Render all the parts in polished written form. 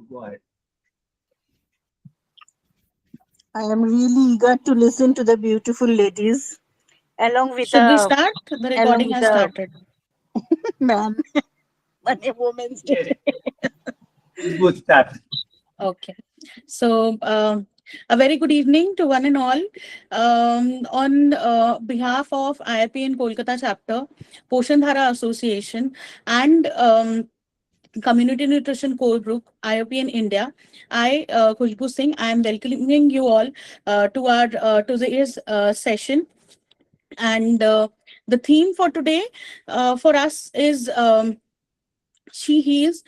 Go ahead. I am really eager to listen to the beautiful ladies along with Should we a start? The along recording with has a started. man on a woman's Yes, day. good start. Okay. So, a very good evening to one and all. On behalf of IAPEN Kolkata chapter, Poshan Dhara Association, and Community Nutrition Core Group, IAPEN India, Khushbu Singh, I am welcoming you all to our today's session. And the theme for today for us is she heals,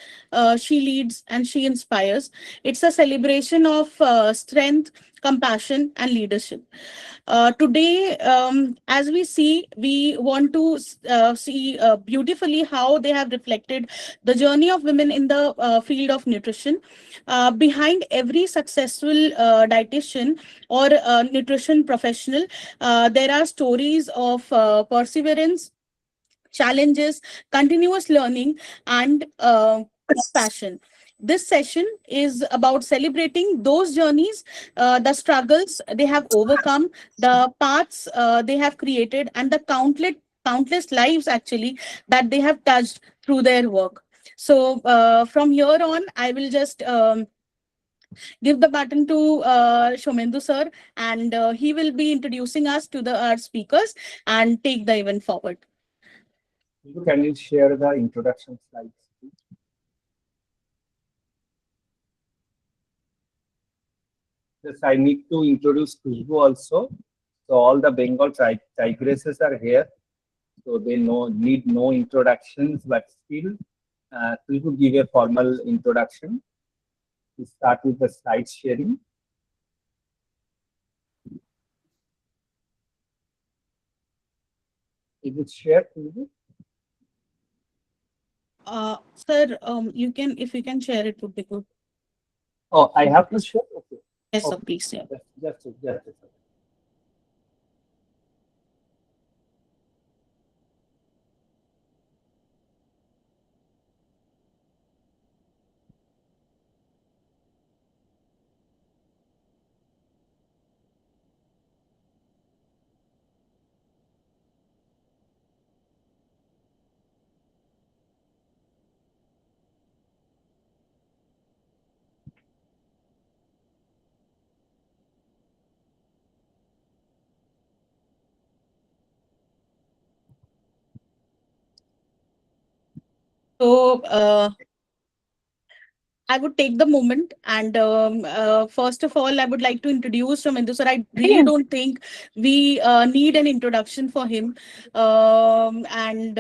she leads, and she inspires. It's a celebration of strength, compassion, and leadership. Today, as we see, we want to see beautifully how they have reflected the journey of women in the field of nutrition. Behind every successful dietitian or nutrition professional, there are stories of perseverance, challenges, continuous learning, and passion. This session is about celebrating those journeys, the struggles they have overcome, the paths they have created, and the countless lives actually that they have touched through their work. So from here on, I will just give the button to Shomendu sir, and he will be introducing us to the our speakers and take the event forward. Can you share the introduction slides, please? Yes, I need to introduce Khushbu also. So all the Bengal tigresses are here. So they need no introductions, but still, Khushbu give a formal introduction. We start with the slide sharing. Is it shared, Khushbu? Sir, you can, if you can share it would be good. Oh, I have to share? Okay. Yes, sir, Okay. please. Yeah. Just a second. So, I would take the moment and first of all, I would like to introduce Ramindu sir. I really don't think we need an introduction for him. And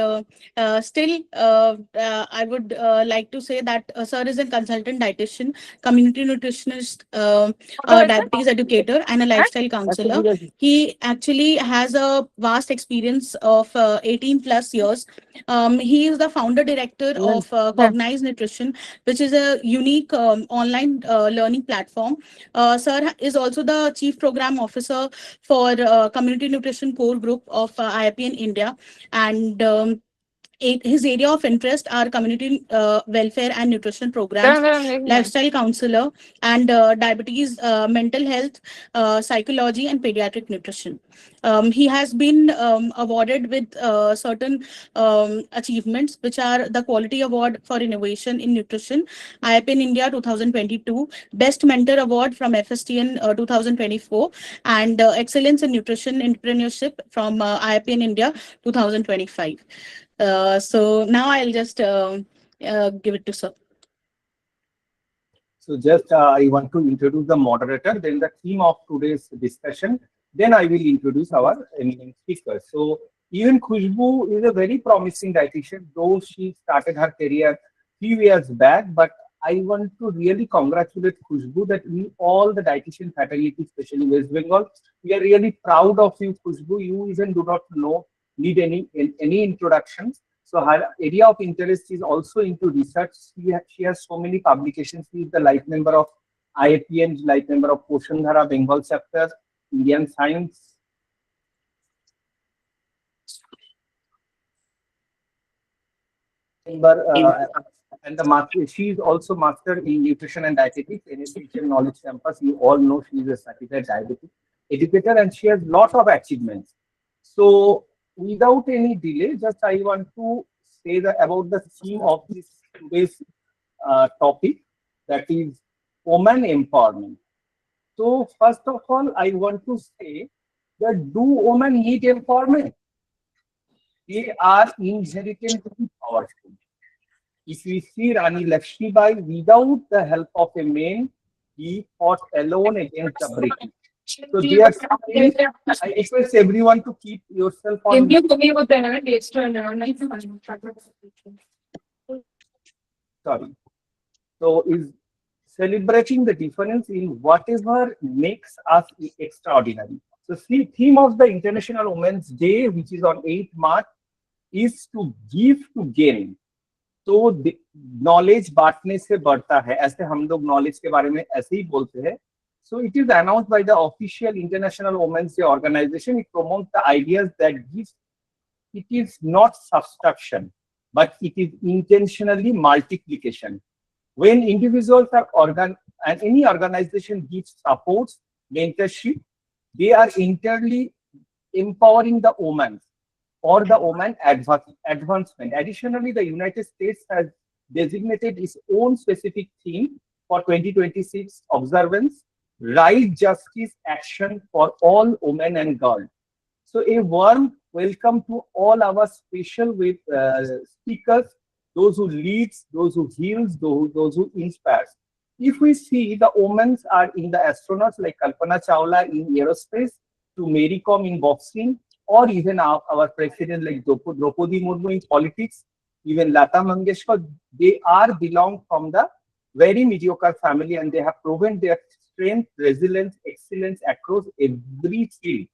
still, I would like to say that sir is a consultant dietitian, community nutritionist, diabetes educator, and a lifestyle counselor. He actually has a vast experience of 18 plus years. He is the founder director of Cognize Nutrition, which is a unique online learning platform. Sir is also the Chief Program Officer for Community Nutrition Core Group of IAPEN India. And his area of interest are community welfare and nutrition programs, lifestyle counselor, and diabetes, mental health, psychology, and pediatric nutrition. He has been awarded with certain achievements, which are the Quality Award for Innovation in Nutrition, IAPEN India 2022, Best Mentor Award from FSTN 2024, and Excellence in Nutrition Entrepreneurship from IAPEN India 2025. So now I'll just give it to Sir. So just I want to introduce the moderator, then the theme of today's discussion. Then I will introduce our eminent speaker. So even Khushbu is a very promising dietitian, though she started her career few years back. But I want to really congratulate Khushbu that we all the dietitian fraternity, especially West Bengal, we are really proud of you, Khushbu. You even do not know need any introductions. So her area of interest is also into research. She has so many publications. She is the life member of IAPN, life member of Poshan Dhara, Bengal chapter, Indian Science. Member, and the master, she is also master in nutrition and dietetics in Dietitian Knowledge Campus. You all know she is a certified diabetic educator and she has lot of achievements. So without any delay, just I want to say that about the theme of this today's topic, that is woman empowerment. So first of all, I want to say that do women need empowerment? They are inherently powerful. If we see Rani Lakshmibai, without the help of a man, he fought alone against the British. So they are saying, I request everyone to keep yourself on. Sorry. So is celebrating the difference in whatever makes us extraordinary. So see, theme of the International Women's Day, which is on 8th March, is to give to gain. तो knowledge बांटने से बढ़ता है, ऐसे हम लोग knowledge के बारे में ऐसे ही बोलते हैं. So it is announced by the official International Women's Day organization. It promotes the ideas that gives, it is not subtraction, but it is intentionally multiplication. When individuals are and any organization gives supports, mentorship, they are entirely empowering the women or the woman advancement. Additionally, the United States has designated its own specific theme for 2026 observance, right justice action for all women and girls. So a warm welcome to all our special speakers, those who leads, those who heals, those who inspires. If we see, the women are in the astronauts like Kalpana Chawla in aerospace, to Mary Kom in boxing, or even our president like Draupadi Murmu in politics, even Lata Mangeshkar, they are belong from the very mediocre family and they have proven their strength, resilience, excellence across every field.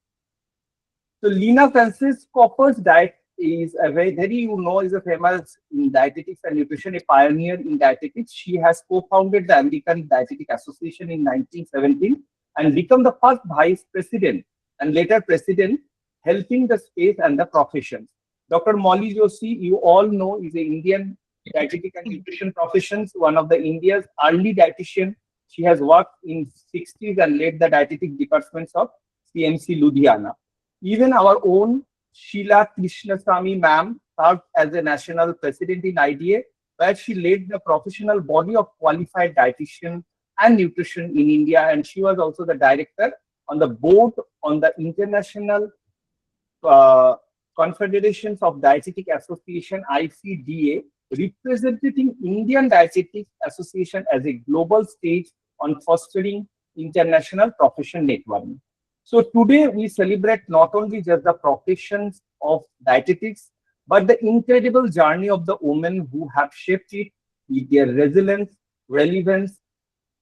So Lena Francis Copper's diet is a very, is a famous in dietetics and nutrition, a pioneer in dietetics. She has co-founded the American Dietetic Association in 1917 and become the first vice president and later president, helping the space and the professions. Dr. Molly Joshi, you all know, is an Indian dietetic and nutrition professions, one of the India's early dietitian. She has worked in 60s and led the dietetic departments of CMC Ludhiana. Even our own Sheila Krishnaswamy ma'am served as a national president in IDA, where she led the professional body of qualified dietitian and nutrition in India, and she was also the director on the board on the International Confederations of Dietetic Association, ICDA, representing Indian Dietetic Association as a global stage on fostering international profession networking. So today we celebrate not only just the professions of dietetics, but the incredible journey of the women who have shaped it with their resilience, relevance,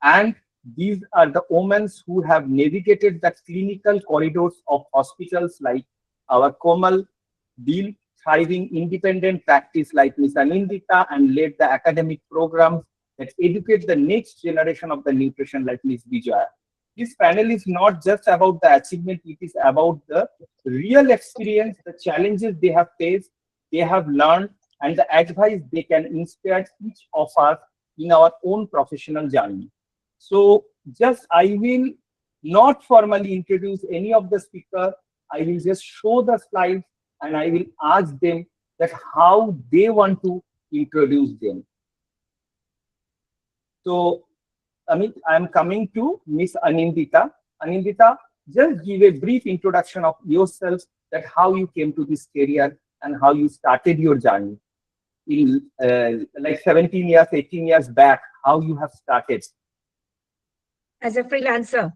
and these are the women who have navigated the clinical corridors of hospitals like our Komal, built thriving independent practice like Ms. Anindita, and led the academic programs that educate the next generation of the nutrition like Ms. Vijaya. This panel is not just about the achievement, it is about the real experience, the challenges they have faced, they have learned, and the advice they can inspire each of us in our own professional journey. So just I will not formally introduce any of the speakers. I will just show the slides and I will ask them that how they want to introduce them. So, Amit, I am coming to Miss Anindita. Anindita, just give a brief introduction of yourself, that how you came to this career and how you started your journey in like 17 years, 18 years back, how you have started. As a freelancer.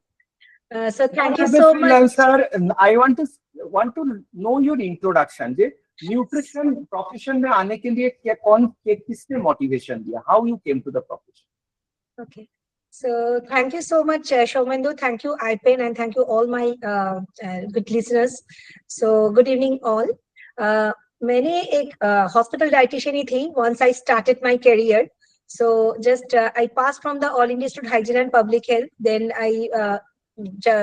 So thank you As a so much. freelancer, I want to know your introduction. Nutrition profession में आने के लिए किसने motivation दिया? How you came to the profession? Okay. So thank you so much, Shaumendu. Thank you, IAPEN, and thank you all my good listeners. So good evening all. मैंने एक hospital dietitian ही थी once I started my career. So just I passed from the All India Institute Hygiene and Public Health. Then I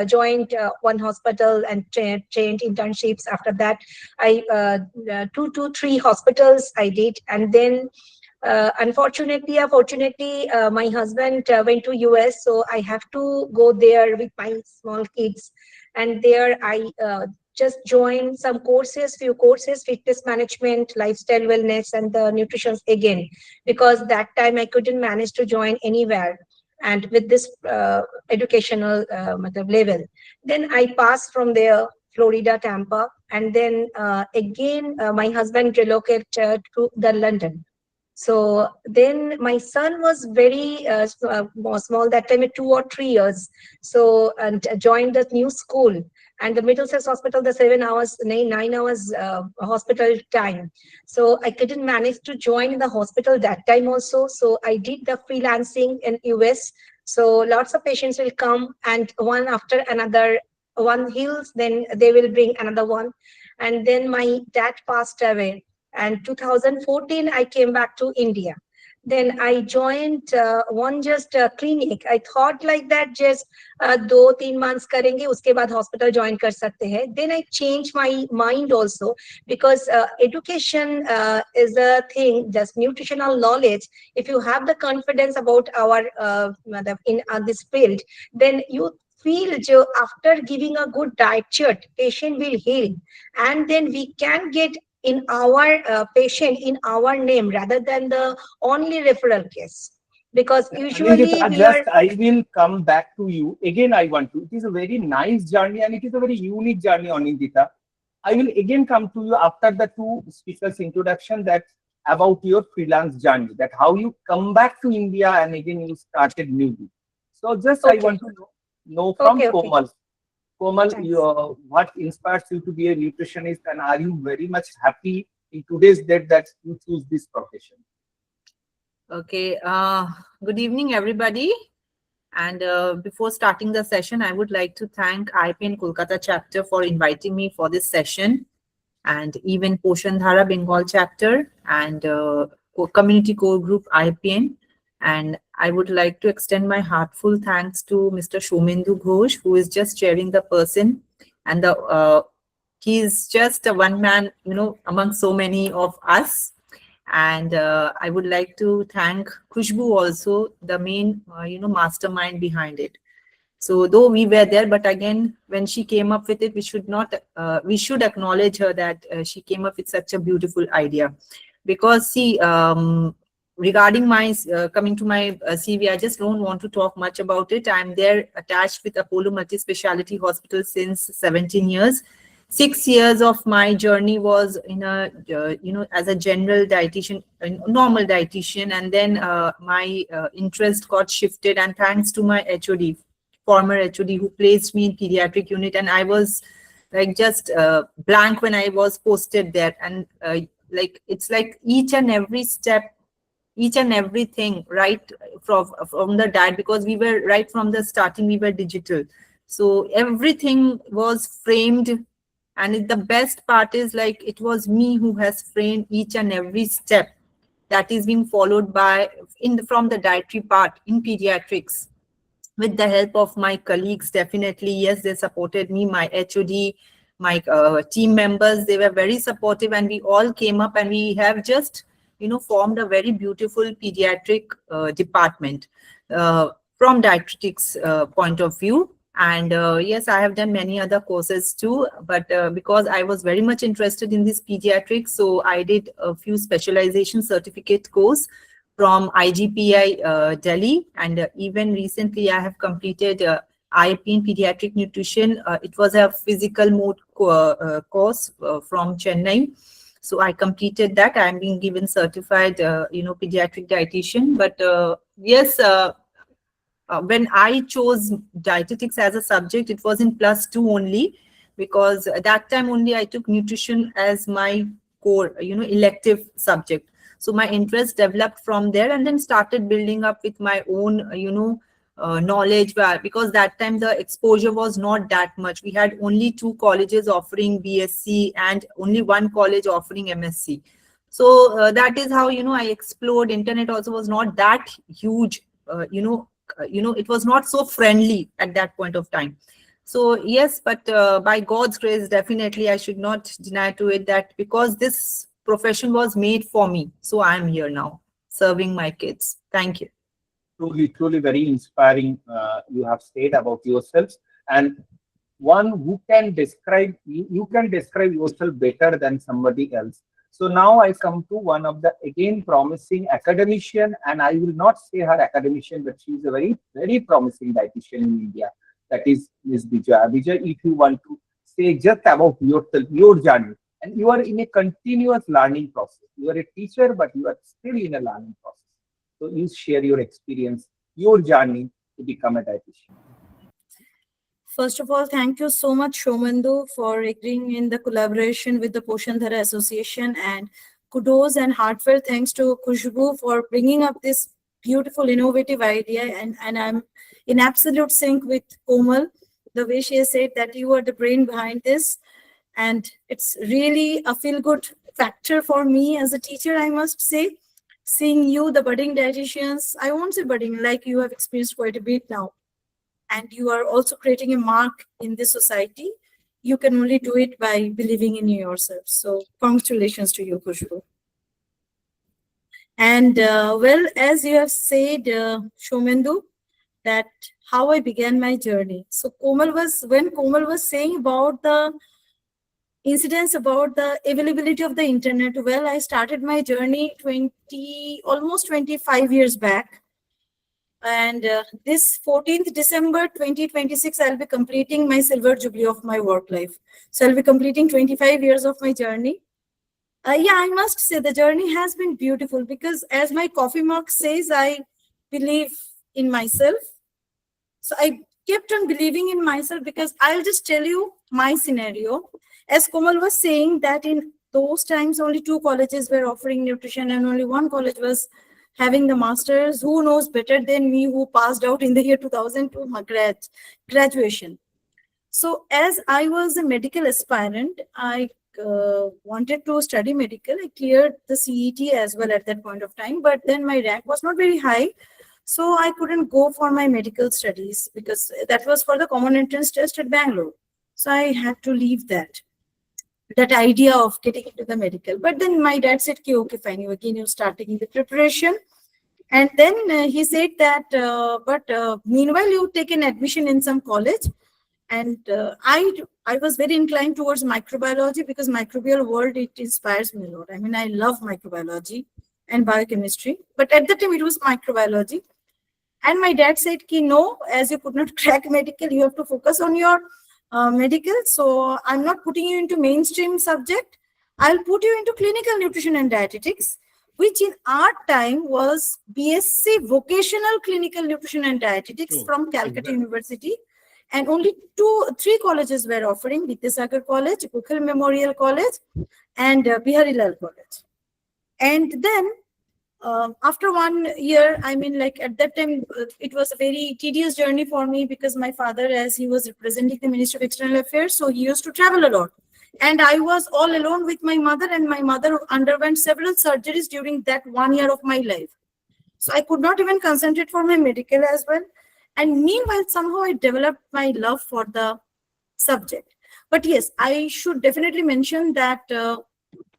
joined one hospital and trained internships. After that, I 2 to 3 hospitals I did, and then Unfortunately or fortunately, my husband went to US, so I have to go there with my small kids. And there I just joined some courses, few courses, fitness management, lifestyle wellness, and the nutrition again, because that time I couldn't manage to join anywhere. And with this educational level, then I passed from there, Florida, Tampa, and then again my husband relocated to the London. So then my son was very small that time, at 2 or 3 years. So, and joined the new school, and the Middlesex Hospital, the 7 hours, 9 hours hospital time. So I couldn't manage to join in the hospital that time also. So I did the freelancing in US. So lots of patients will come, and one after another, one heals, then they will bring another one. And then my dad passed away. And 2014, I came back to India. Then I joined one just clinic. I thought like that, just 2-3 months करेंगे, उसके बाद hospital join कर सकते हैं. Then I changed my mind also, because education is a thing, just nutritional knowledge. If you have the confidence about our in this field, then you feel after giving a good diet chart, patient will heal, and then we can get in our patient in our name rather than the only referral case, because usually we are. I will come back to you again. I want to. It is a very nice journey and it is a very unique journey, Anindita. I will again come to you after the two speakers' introduction, that about your freelance journey, that how you come back to India and again you started newly. So just I want to know from Komal. Komal, what inspires you to be a nutritionist, and are you very much happy in today's date that you choose this profession? Okay, good evening, everybody. And before starting the session, I would like to thank IAPEN Kolkata chapter for inviting me for this session, and even Poshan Dhara Bengal chapter and community core group IAPEN. And I would like to extend my heartful thanks to Mr. Shomendu Ghosh, who is just chairing the person, and he is just a one man, among so many of us. And I would like to thank Khushbu also, the main, mastermind behind it. So though we were there, but again, when she came up with it, we should acknowledge her that she came up with such a beautiful idea. Because see, regarding my coming to my CV, I just don't want to talk much about it. I'm there attached with Apollo Multi-Speciality Hospital since 17 years. 6 years of my journey was in a, as a general dietitian, normal dietitian, and then my interest got shifted, and thanks to my HOD, former HOD, who placed me in pediatric unit, and I was like just blank when I was posted there, and like it's like each and every step, each and everything right from the diet, because we were right from the starting, we were digital, so everything was framed. And the best part is, like, it was me who has framed each and every step that is being followed by from the dietary part in pediatrics, with the help of my colleagues. Definitely, yes, they supported me, my HOD, my team members, they were very supportive, and we all came up and we have just formed a very beautiful pediatric department from dietetics point of view. And yes, I have done many other courses too, but because I was very much interested in this pediatrics, so I did a few specialization certificate course from IGPI Delhi, and even recently I have completed IAPEN Pediatric Nutrition. It was a physical mode course from Chennai. So I completed that. I'm being given certified, pediatric dietitian. But yes, when I chose dietetics as a subject, it was in +2 only, because at that time only I took nutrition as my core, elective subject. So my interest developed from there, and then started building up with my own, knowledge, because that time the exposure was not that much. We had only 2 colleges offering BSc and only 1 college offering MSc. So that is how, I explored. Internet also was not that huge, it was not so friendly at that point of time. So yes, but by God's grace, definitely I should not deny to it that because this profession was made for me, so I am here now. serving my kids. Thank you. Truly very inspiring. You have said about yourselves, and one who can describe you can describe yourself better than somebody else. So now I come to one of the again promising academician, and I will not say her academician, but she is a very promising dietitian in India. That is Ms. Vijay. Vijay, if you want to say just about yourself, your journey, and you are in a continuous learning process. You are a teacher, but you are still in a learning process. So you share your experience, your journey to become a dietitian. First of all, thank you so much, Shomandu, for agreeing in the collaboration with the Poshan Dhara Association, and kudos and heartfelt thanks to Khushbu for bringing up this beautiful, innovative idea. And I'm in absolute sync with Komal, the way she has said that you are the brain behind this. And it's really a feel-good factor for me as a teacher, I must say. Seeing you, the budding dietitians, I won't say budding, like you have experienced quite a bit now, and you are also creating a mark in this society. You can only do it by believing in yourself. So congratulations to you, Khushbu. And well, as you have said, Shomendu, that how I began my journey. So when Komal was saying about the incidents about the availability of the internet, well, I started my journey almost 25 years back. And this 14th December 2026, I'll be completing my silver jubilee of my work life. So I'll be completing 25 years of my journey. Yeah, I must say the journey has been beautiful because, as my coffee mug says, I believe in myself. So I kept on believing in myself because I'll just tell you my scenario. As Komal was saying that in those times, only 2 colleges were offering nutrition and only 1 college was having the masters. Who knows better than me, who passed out in the year 2002, my graduation. So as I was a medical aspirant, I wanted to study medical. I cleared the CET as well at that point of time, but then my rank was not very high. So I couldn't go for my medical studies because that was for the common entrance test at Bangalore. So I had to leave that idea of getting into the medical. But then my dad said, okay, fine, you start taking the preparation. And then he said that, meanwhile, you take an admission in some college. And I was very inclined towards microbiology because microbial world, it inspires me a lot. I mean, I love microbiology and biochemistry, but at the time it was microbiology. And my dad said, no, as you could not crack medical, you have to focus on your medical. So I'm not putting you into mainstream subject. I'll put you into clinical nutrition and dietetics, which in our time was BSc Vocational Clinical Nutrition and Dietetics from Calcutta University. And only 3 colleges were offering: Vidyasagar College, Kukhil Memorial College, and Biharilal College. And then after 1 year, I mean, like at that time, it was a very tedious journey for me because my father, as he was representing the Ministry of External Affairs, so he used to travel a lot. And I was all alone with my mother, and my mother underwent several surgeries during that 1 year of my life. So I could not even concentrate for my medical as well. And meanwhile, somehow I developed my love for the subject. But yes, I should definitely mention that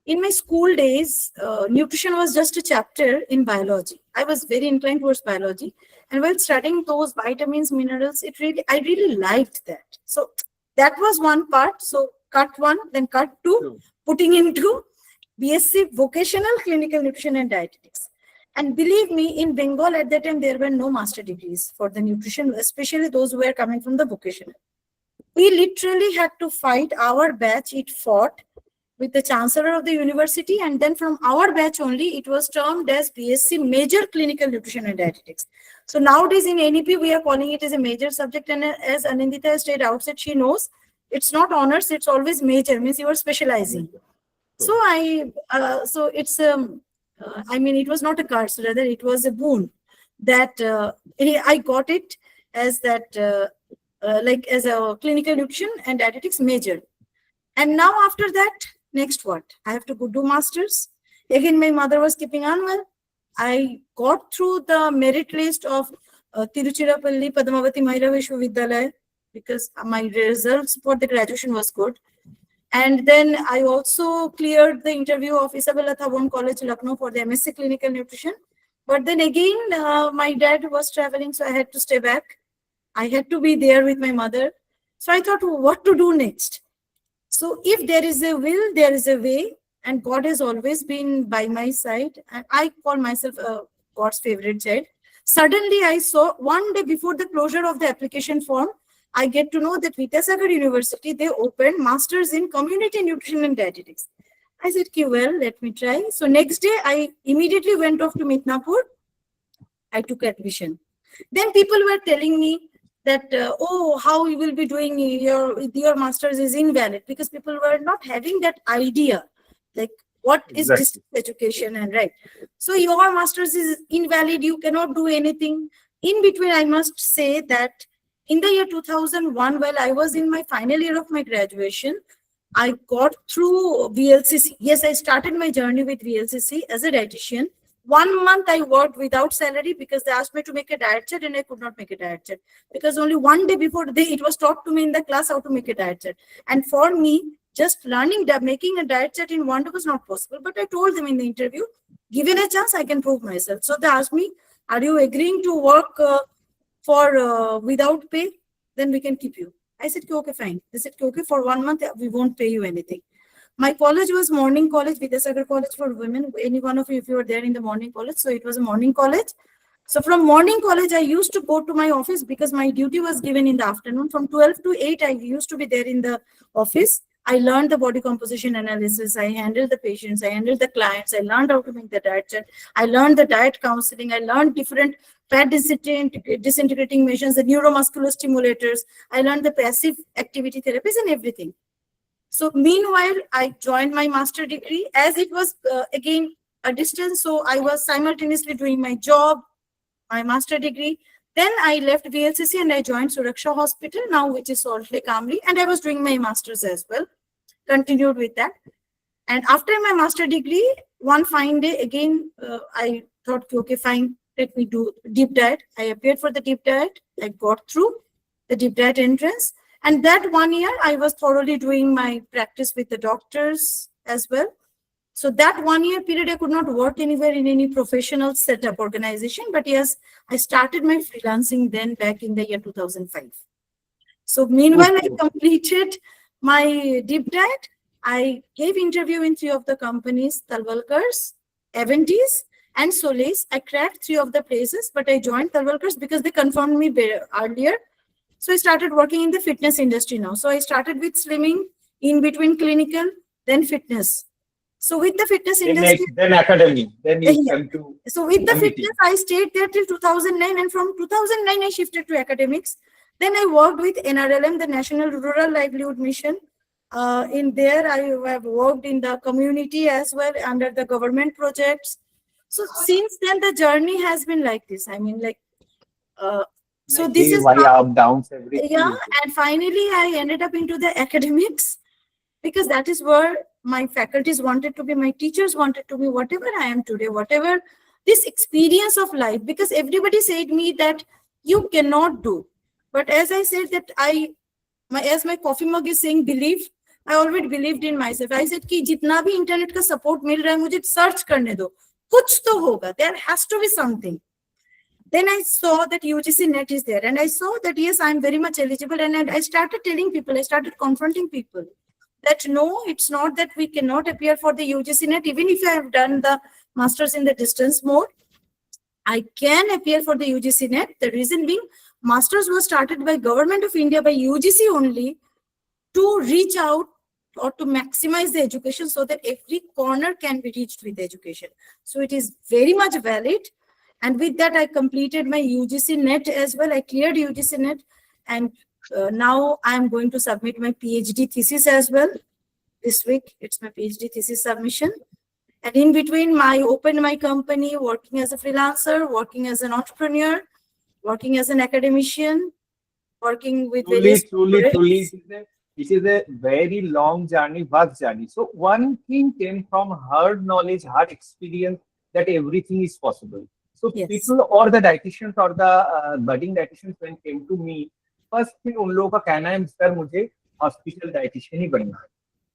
in my school days, nutrition was just a chapter in biology. I was very inclined towards biology. And while studying those vitamins, minerals, I really liked that. So that was one part. So cut 1, then cut 2, putting into BSc Vocational Clinical Nutrition and Dietetics. And believe me, in Bengal at that time, there were no master degrees for the nutrition, especially those who were coming from the vocational. We literally had to fight. Our batch, it fought with the chancellor of the university, and then from our batch only, it was termed as BSc Major Clinical Nutrition and Dietetics. So nowadays in NEP, we are calling it as a major subject, and as Anindita has stated outside, she knows it's not honors, it's always major, means you are specializing. So it's I mean, it was not a curse, rather it was a boon that I got it as that like as a clinical nutrition and dietetics major. And now after that, next what? I have to go do masters. Again, my mother was keeping unwell. I got through the merit list of Tiruchirappalli Padmavati Mahila Vishwavidyalaya because my results for the graduation was good. And then I also cleared the interview of Isabella Thabon College, Lucknow for the MSc Clinical Nutrition. But then again, my dad was traveling, so I had to stay back. I had to be there with my mother. So I thought, what to do next? So if there is a will, there is a way, and God has always been by my side. And I call myself God's favorite child. Suddenly, I saw one day before the closure of the application form, I get to know that Vidyasagar University, they opened Masters in Community Nutrition and Dietetics. I said, okay, well, let me try. So next day, I immediately went off to Midnapur. I took admission. Then people were telling me that, oh, how you will be doing your master's is invalid, because people were not having that idea, like what is distance education and right. So your master's is invalid, you cannot do anything. In between, I must say that in the year 2001, while I was in my final year of my graduation, I got through VLCC. Yes, I started my journey with VLCC as a dietitian. 1 month I worked without salary because they asked me to make a diet chart and I could not make a diet chart because only one day before it was taught to me in the class how to make a diet chart. And for me, just learning that making a diet chart in 1 day was not possible. But I told them in the interview, given a chance, I can prove myself. So they asked me, are you agreeing to work for without pay? Then we can keep you. I said, okay, fine. They said, okay, for 1 month, we won't pay you anything. My college was morning college, Vidyasagar College for Women. Any one of you, if you were there in the morning college, so it was a morning college. So from morning college, I used to go to my office because my duty was given in the afternoon. From 12 to 8, I used to be there in the office. I learned the body composition analysis. I handled the patients. I handled the clients. I learned how to make the diet chart. I learned the diet counseling. I learned different fat disintegrating machines, the neuromuscular stimulators. I learned the passive activity therapies and everything. So meanwhile, I joined my master degree as it was again a distance. So I was simultaneously doing my job, my master degree. Then I left VLCC and I joined Suraksha Hospital now, which is Salt Lake Amri, and I was doing my master's as well. Continued with that. And after my master degree, one fine day again, I thought, okay, fine, let me do deep diet. I appeared for the deep diet. I got through the deep diet entrance. And that 1 year, I was thoroughly doing my practice with the doctors as well. So that 1 year period, I could not work anywhere in any professional setup organization. But yes, I started my freelancing then back in the year 2005. So meanwhile, I completed my deep diet. I gave interview in 3 of the companies, Talwalkars, Aventis, and Solis. I cracked 3 of the places, but I joined Talwalkars because they confirmed me earlier. So I started working in the fitness industry now. So I started with slimming, in between clinical, then fitness. So with the fitness industry, then academy, then you come to. So with the fitness, I stayed there till 2009, and from 2009 I shifted to academics. Then I worked with NRLM, the National Rural Livelihood Mission. In there, I have worked in the community as well under the government projects. So since then, the journey has been like this. I mean, like. So this is how, up, downs, everything. Yeah, and finally I ended up into the academics because that is where my faculties wanted to be, my teachers wanted to be, whatever I am today, whatever this experience of life, because everybody said me that you cannot do. But as I said that as my coffee mug is saying, believe, I already believed in myself. I said कि जितना भी internet का support मिल रहा है मुझे search करने दो, कुछ तो होगा. There has to be something. Then I saw that UGC net is there, and I saw that yes, I'm very much eligible. And I started telling people, I started confronting people that no, it's not that we cannot appear for the UGC net. Even if I have done the masters in the distance mode, I can appear for the UGC net. The reason being, masters was started by Government of India, by UGC only, to reach out or to maximize the education so that every corner can be reached with education. So it is very much valid. And with that, I completed my UGC net as well. I cleared UGC net, and now I'm going to submit my PhD thesis as well. This week, it's my PhD thesis submission. And in between, I opened my company, working as a freelancer, working as an entrepreneur, working as an academician, working with Truly, it is a very long journey, vast journey. So one thing came from her knowledge, her experience, that everything is possible. So yes. People or the dietitians or the budding dietitians when came to me, first thing उन लोगों का कहना है sir मुझे hospital dietitian ही बनना है,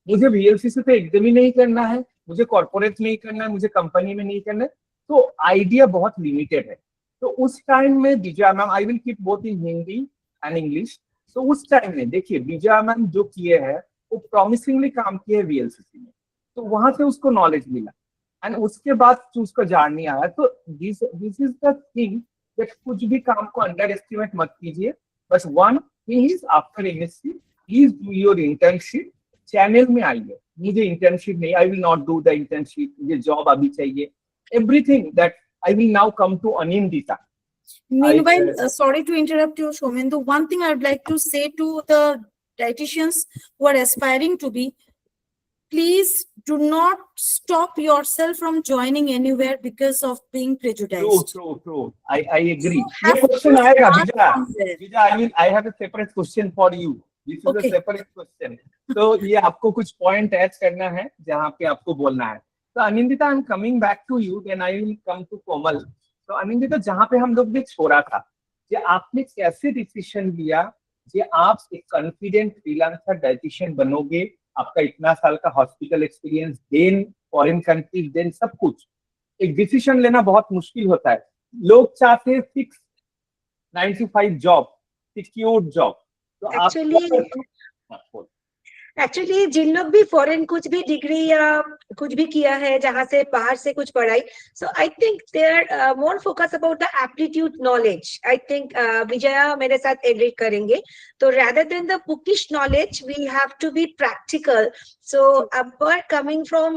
मुझे VLCC पे एकदम ही नहीं करना है, मुझे कॉर्पोरेट नहीं करना है, मुझे कंपनी में नहीं करना है. तो आइडिया बहुत लिमिटेड है। तो उस टाइम में Vijaya ma'am, I will keep both in Hindi and English. तो उस टाइम में देखिए विजया मैम जो किए हैं वो प्रॉमिसिंगली काम किए VLCC में, तो वहां से उसको नॉलेज मिला एंड उसके बाद उसको जानने आया। तो this is the thing that कुछ भी काम को अंडर एस्टिमेट मत कीजिए। बस one thing is after MSc please do your internship. Channel में आइए, मुझे इंटर्नशिप नहीं, I will not do the internship, मुझे जॉब अभी चाहिए, everything that I will now come to Anindita. Meanwhile, sorry to interrupt you, Shomendu. One thing I would like to say to the dietitians who are aspiring to be, please do not stop yourself from joining anywhere because of being prejudiced. True. I agree. You have ये question to आएगा start Vijay. from there. Vijay, I have a separate question for you. This is Okay. a separate question. तो ये आपको कुछ point add करना है जहाँ पे आपको बोलना है। तो Anindita, I'm coming back to you, then I will come to Komal. तो अनिंदिता, जहाँ पे हम लोग ने छोड़ा था, कि आपने कैसे डिसीजन लिया कि आप एक कॉन्फिडेंट फ्रीलांसर डाइटिशियन बनोगे, आपका इतना साल का hospital experience, then foreign countries, then सब कुछ। एक डिसीजन लेना बहुत मुश्किल होता है। लोग चाहते हैं fix 9 to 5 job, secured job. तो एक्चुअली जिन लोग भी फॉरेन कुछ भी डिग्री या कुछ भी किया है, जहां से बाहर से कुछ पढ़ाई, so I think they are more focus about the aptitude knowledge. I think Vijaya मेरे साथ एग्री करेंगे। तो rather than the bookish knowledge, we have to be practical. So upward coming from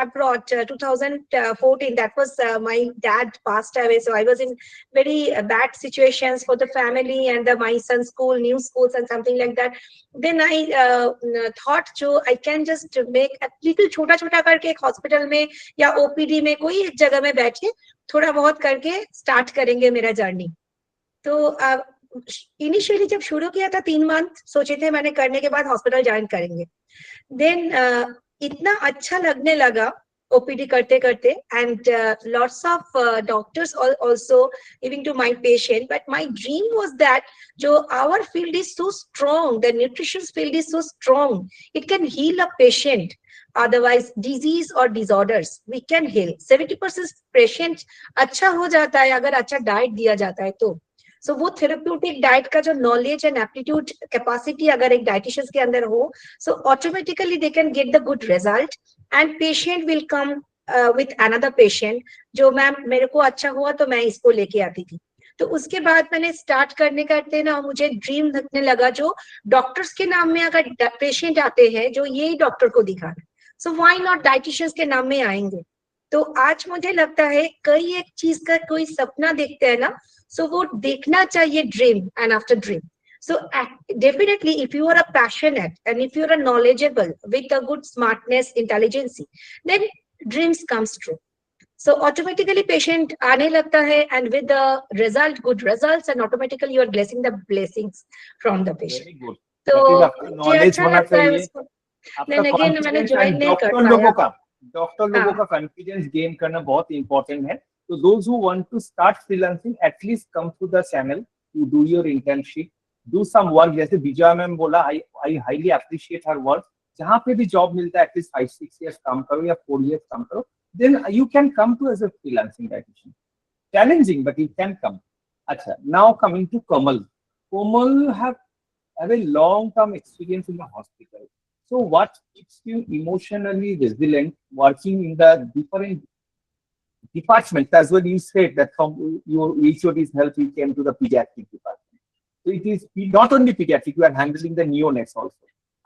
abroad, 2014, that was my dad passed away, so I was in very bad situations for the family and my son's school, new schools and something like that. Then I thought जो I can just make a little छोटा करके एक hospital में या OPD में कोई एक जगह में बैठे थोड़ा बहुत करके स्टार्ट करेंगे मेरा जर्नी। तो इनिशियली जब शुरू किया था 3 मंथ सोचे थे मैंने, करने के बाद हॉस्पिटल ज्वाइन करेंगे। देन इतना अच्छा लगने लगा OPD करते करते, and lots of doctors also giving to my patient, but my dream was that our field is so strong, the nutrition field is so strong, it can heal a patient, otherwise disease or disorders we can heal 70% patient अच्छा हो जाता है अगर अच्छा diet दिया जाता है तो। सो वो थेरेप्यूटिक डाइट का जो नॉलेज एंड एप्टीट्यूड कैपेसिटी अगर एक डाइटिशियंस के अंदर हो, so automatically they can get the good result and patient will come with another patient जो मैम मेरे को अच्छा हुआ तो मैं इसको लेके आती थी। तो उसके बाद मैंने स्टार्ट करते ना मुझे ड्रीम लगने लगा जो डॉक्टर्स के नाम में अगर पेशेंट आते हैं जो यही डॉक्टर को दिखाना, सो व्हाई नॉट डाइटिशियंस के नाम में आएंगे। तो आज मुझे लगता है कई एक चीज का कोई सपना देखते हैं ना, सो वो देखना चाहिए dream and after dream. So definitely if you are a passionate and if you are a knowledgeable with a good smartness, intelligence, then dreams comes true. So automatically patient आने लगता है and with the result, good results, and automatically you are blessing the blessings from the patient. Very good. तो knowledge होना चाहिए। Then again मैंने join नहीं कर doctor लोगों का कॉन्फिडेंस गेन करना बहुत इंपॉर्टेंट है। तो those who want to start freelancing, at least come to the channel to do your internship, do some work। जैसे विजया मैम बोला, I highly appreciate her work। जहाँ पे भी जॉब मिलता है एटलीस्ट 5-6 years काम करो या 4 years काम करो, then you can come to as a freelancing dietitian। Challenging, but you can come। अच्छा, now coming to Komal have a long-term experience in the hospital। So what keeps you emotionally resilient working in the different departments? As well, you said that from your HOD's help, you came to the pediatric department. So it is not only pediatric, you are handling the neonates also।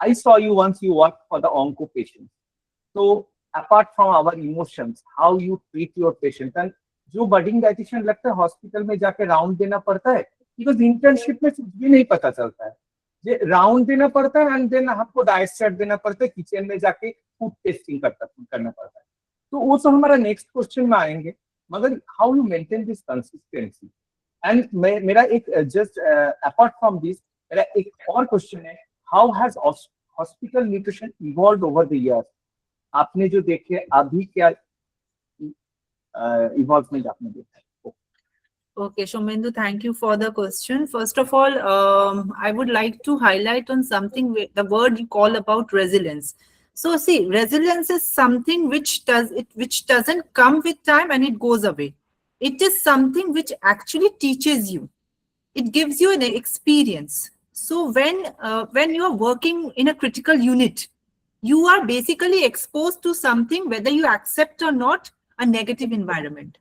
I saw you once you worked for the onco patients। So apart from our emotions, how you treat your patients, and जो budding dietitian लगता है hospital में जाके round देना पड़ता है, because internship में कुछ भी नहीं पता चलता है, ये राउंड देना पड़ता है एंड देन आपको डाइट चार्ट देना पड़ता है, किचन में जाके फूड टेस्टिंग करना पड़ता है। तो वो सब हमारा नेक्स्ट क्वेश्चन में आएंगे, मगर how you maintain this consistency. And मेरा एक जस्ट अपार्ट फ्रॉम दिस मेरा एक और क्वेश्चन है, how has hospital nutrition evolved over the years? आपने जो देखे अभी क्या इवॉल्वमेंट आपने देखा है? Okay, Shomendu, thank you for the question. First of all, I would like to highlight on something, the word you call about resilience. So see, resilience is something which doesn't come with time and it goes away. It is something which actually teaches you. It gives you an experience. So when you are working in a critical unit, you are basically exposed to something, whether you accept or not, a negative environment.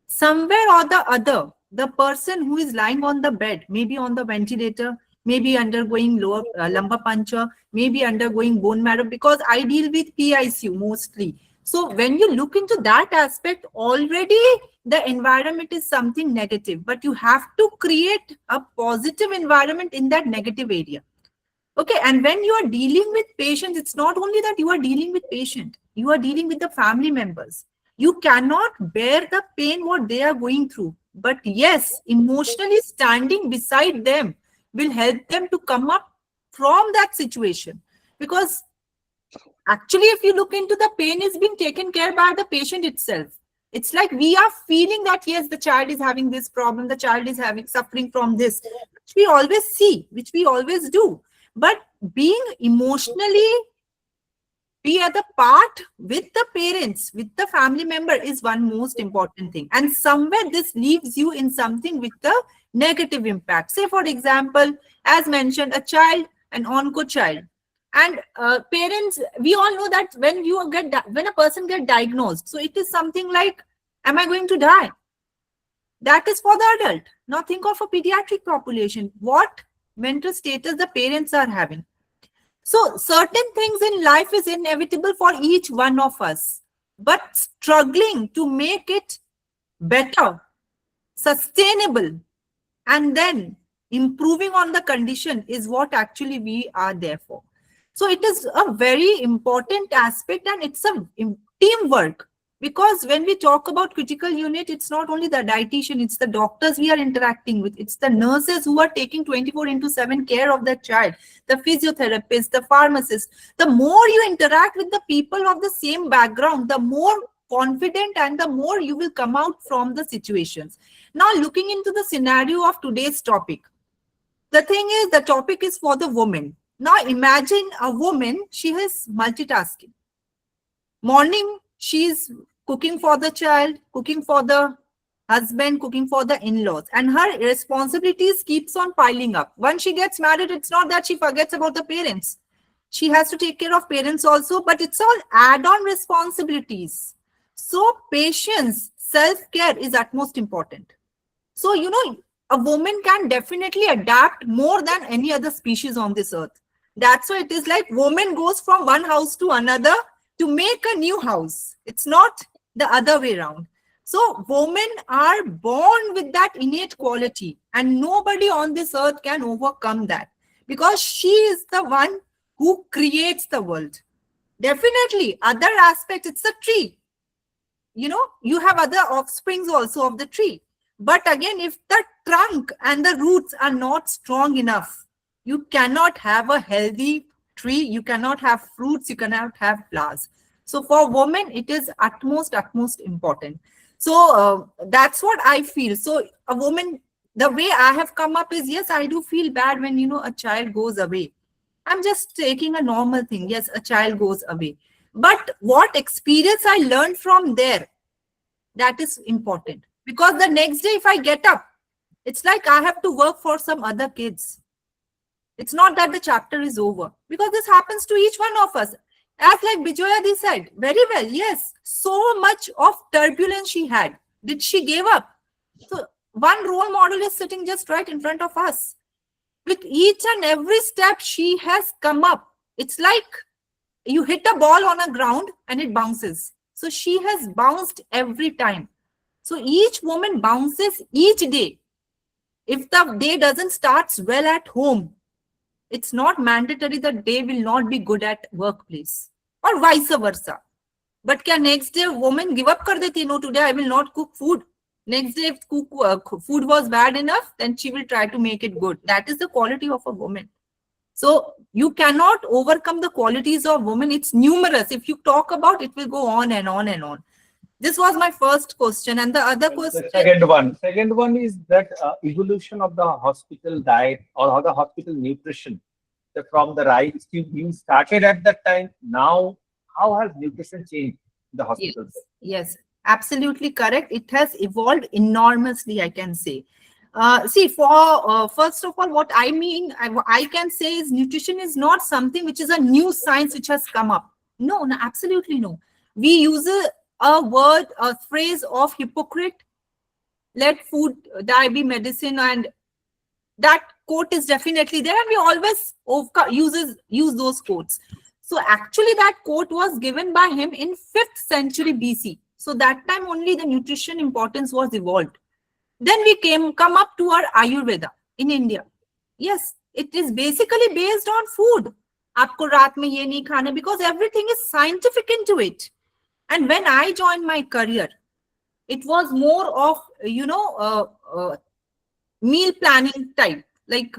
Somewhere or the other, the person who is lying on the bed, maybe on the ventilator, maybe undergoing lower lumbar puncture, maybe undergoing bone marrow, because I deal with PICU mostly. So when you look into that aspect, already the environment is something negative, but you have to create a positive environment in that negative area. Okay, and when you are dealing with patients, it's not only that you are dealing with patient, you are dealing with the family members. You cannot bear the pain what they are going through. But yes, emotionally standing beside them will help them to come up from that situation. Because actually, if you look into, the pain is being taken care by the patient itself. It's like we are feeling that, yes, the child is having this problem, the child is suffering from this, which we always see, which we always do. But being emotionally be at the part with the parents, with the family member is one most important thing. And somewhere this leaves you in something with the negative impact. Say, for example, as mentioned, a child, an onco child. And parents, we all know that when a person gets diagnosed, so it is something like, am I going to die? That is for the adult. Now think of a pediatric population. What mental status the parents are having. So certain things in life is inevitable for each one of us, but struggling to make it better, sustainable, and then improving on the condition is what actually we are there for. So it is a very important aspect, and it's a teamwork. Because when we talk about critical unit, it's not only the dietitian, it's the doctors we are interacting with, it's the nurses who are taking 24/7 care of the child, the physiotherapist, the pharmacist. The more you interact with the people of the same background, the more confident and the more you will come out from the situations. Now, looking into the scenario of today's topic, the thing is, the topic is for the woman. Now, imagine a woman, she is multitasking. Morning, she's cooking for the child, cooking for the husband, cooking for the in-laws, and her responsibilities keeps on piling up. Once she gets married, it's not that she forgets about the parents. She has to take care of parents also, but it's all add-on responsibilities. So patience, self-care is utmost important. So, a woman can definitely adapt more than any other species on this earth. That's why it is like woman goes from one house to another to make a new house. It's not the other way around. So women are born with that innate quality, and nobody on this earth can overcome that, because she is the one who creates the world. Definitely, other aspect, it's a tree. You have other offsprings also of the tree. But again, if the trunk and the roots are not strong enough, you cannot have a healthy tree, you cannot have fruits, you cannot have flowers. So for women, it is utmost important. So that's what I feel. So a woman, the way I have come up is, yes, I do feel bad when, a child goes away. I'm just taking a normal thing. Yes, a child goes away. But what experience I learned from there, that is important. Because the next day, if I get up, it's like I have to work for some other kids. It's not that the chapter is over, because this happens to each one of us. As like Bijoyadi said, very well, yes, so much of turbulence she had. Did she give up? So one role model is sitting just right in front of us. With each and every step she has come up. It's like you hit a ball on a ground and it bounces. So she has bounced every time. So each woman bounces each day. If the day doesn't start well at home, it's not mandatory that day will not be good at workplace, or vice versa. But can next day woman give up kar deti? No, today I will not cook food. Next day, if food was bad enough, then she will try to make it good. That is the quality of a woman. So you cannot overcome the qualities of women. It's numerous. If you talk about it, will go on and on and on. This was my first question. And the other question. The second one is that evolution of the hospital diet or the hospital nutrition. from the rice you started at that time. Now, how has nutrition changed the hospitals? Yes, absolutely correct. It has evolved enormously, I can say. See, first of all, what I mean, I can say is nutrition is not something which is a new science which has come up. No, no, absolutely no. We use a word, a phrase of Hippocrates, let food die be medicine, and that quote is definitely there, and we always use those quotes. So actually that quote was given by him in 5th century BC. So that time only the nutrition importance was evolved. Then we come up to our Ayurveda in India. Yes, it is basically based on food. Aapko raat mein ye nahi khana, because everything is scientific into it. And when I joined my career, it was more of, meal planning type, like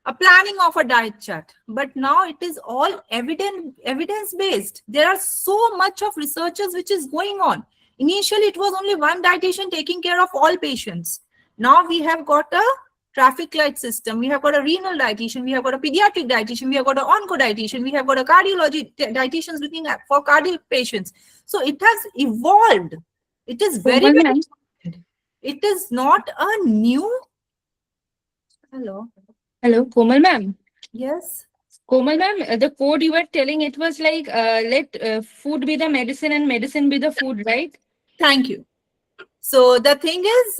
a planning of a diet chart. But now it is all evidence based. There are so much of researches which is going on. Initially, it was only one dietitian taking care of all patients. Now we have got a traffic light system. We have got a renal dietitian. We have got a pediatric dietitian. We have got an onco dietitian. We have got a cardiology dietitians looking at for cardiac patients. So it has evolved. It is very, very important. It is not a new. Hello. Hello, Komal ma'am. Yes. Komal ma'am, the code you were telling, it was like let food be the medicine and medicine be the food, right? Thank you. So the thing is,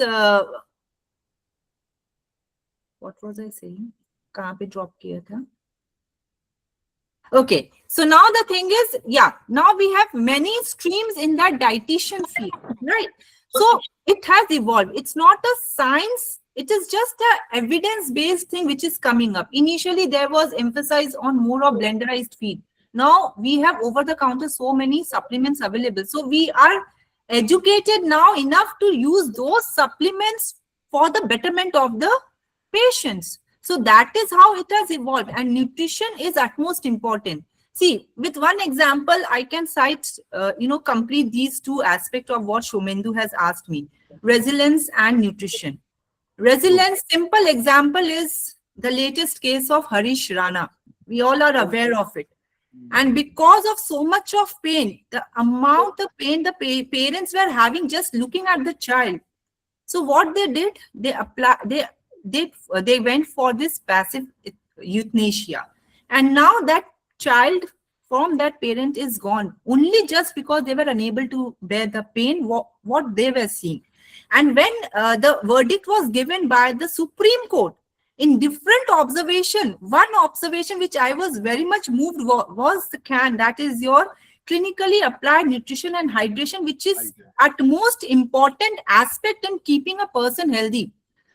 what was I saying? Kahan pe drop kiya tha? Okay. So now the thing is, yeah, now we have many streams in that dietitian field, right? So it has evolved. It's not a science. It is just a evidence-based thing which is coming up. Initially, there was emphasis on more of blenderized feed. Now we have over-the-counter so many supplements available. So we are educated now enough to use those supplements for the betterment of the patients. So that is how it has evolved, and nutrition is utmost important. See, with one example, I can cite, complete these two aspects of what Shomendu has asked me: resilience and nutrition. Resilience, simple example is the latest case of Harish Rana. We all are aware of it. And because of so much of pain, the amount of pain the parents were having just looking at the child. So what they did, they went for this passive euthanasia. And now that child from that parent is gone, only just because they were unable to bear the pain, what they were seeing. And when the verdict was given by the Supreme Court, in different observation, one observation which I was very much moved was the CAN, that is your clinically applied nutrition and hydration, which is at most important aspect in keeping a person healthy.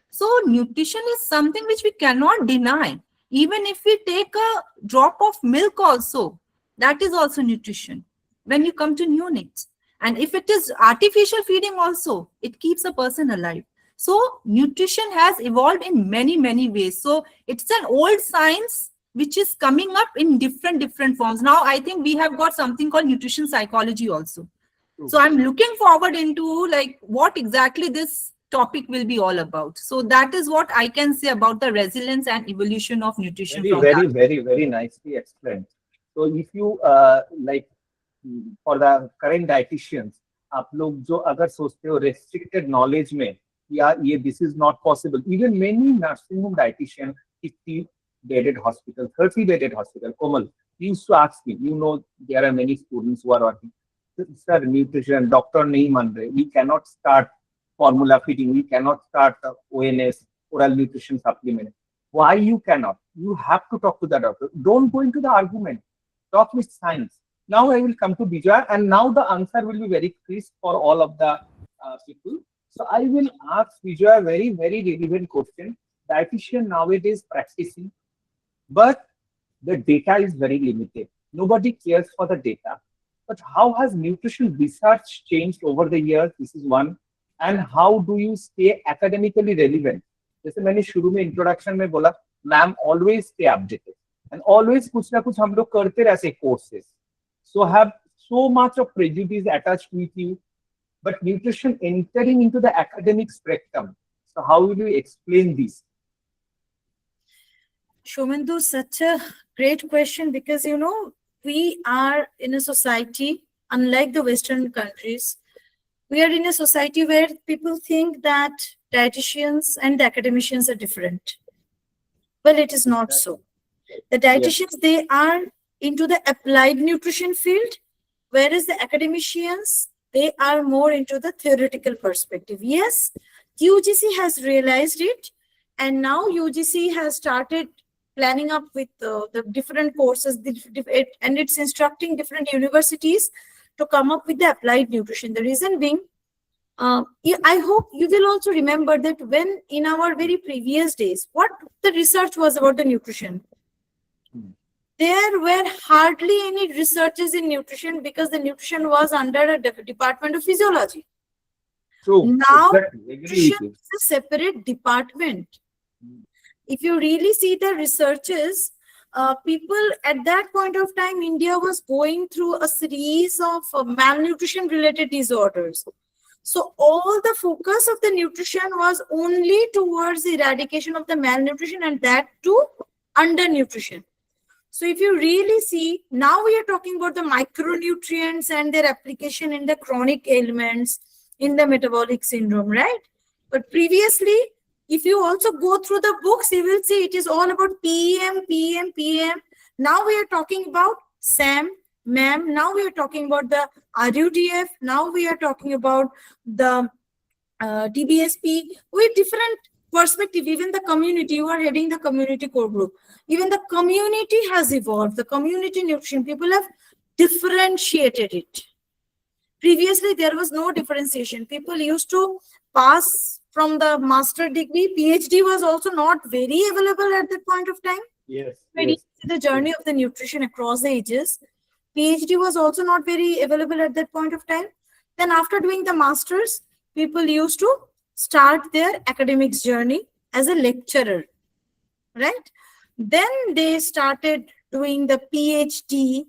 So nutrition is something which we cannot deny. Even if we take a drop of milk also, that is also nutrition when you come to neonates. And if it is artificial feeding also, it keeps a person alive. So nutrition has evolved in many, many ways. So it's an old science which is coming up in different forms. Now I think we have got something called nutrition psychology also. So I'm looking forward into like what exactly this topic will be all about. So that is what I can say about the resilience and evolution of nutrition. Very nicely explained. So if you for the current dietitians, आप लोग जो अगर सोचते हो restricted knowledge में या ये this is not possible, even many nursing home dietitian 50-bedded hospital, 30-bedded hospital, Komal, he used to ask me, there are many students who are working, sir, nutrition, doctor nahi मान रहे, we cannot start formula feeding, we cannot start ONS, oral nutrition supplement. Why you cannot? You have to talk to the doctor. Don't go into the argument. Talk with science. Now I will come to Bijay, and now the answer will be very crisp for all of the people. So I will ask Bijay a very, very relevant question. Dietitian nowadays practicing, but the data is very limited. Nobody cares for the data. But how has nutrition research changed over the years? This is one. And how do you stay academically relevant? जैसे मैंने शुरू में introduction में बोला, ma'am always stay updated and always कुछ ना कुछ हम लोग करते रहते courses. So have so much of prejudice attached with you, but nutrition entering into the academic spectrum. So how will you explain this? Shomendu, such a great question, because we are in a society, unlike the Western countries, we are in a society where people think that dietitians and the academicians are different. Well, it is not so. The dietitians, they are into the applied nutrition field, whereas the academicians, they are more into the theoretical perspective. Yes, UGC has realized it, and now UGC has started planning up with the different courses, and it's instructing different universities to come up with the applied nutrition. The reason being, I hope you will also remember that when in our very previous days, what the research was about the nutrition. There were hardly any researches in nutrition because the nutrition was under a department of physiology. True. Now, Exactly. Agree nutrition with you. is a separate department. If you really see the researches, people at that point of time, India was going through a series of malnutrition related disorders. So all the focus of the nutrition was only towards the eradication of the malnutrition, and that too undernutrition. So if you really see, now we are talking about the micronutrients and their application in the chronic ailments, in the metabolic syndrome, right? But previously, if you also go through the books, you will see it is all about PM, PM, PM. Now we are talking about SAM, MAM. Now we are talking about the RUDF. Now we are talking about the DBSP with different perspective. Even the community, you are heading the community core group. Even the community has evolved. The community nutrition, people have differentiated it. Previously, there was no differentiation. People used to pass from the master degree. PhD was also not very available at that point of time. Yes. The journey of the nutrition across the ages. PhD was also not very available at that point of time. Then after doing the masters, people used to start their academics journey as a lecturer, right? Then they started doing the PhD.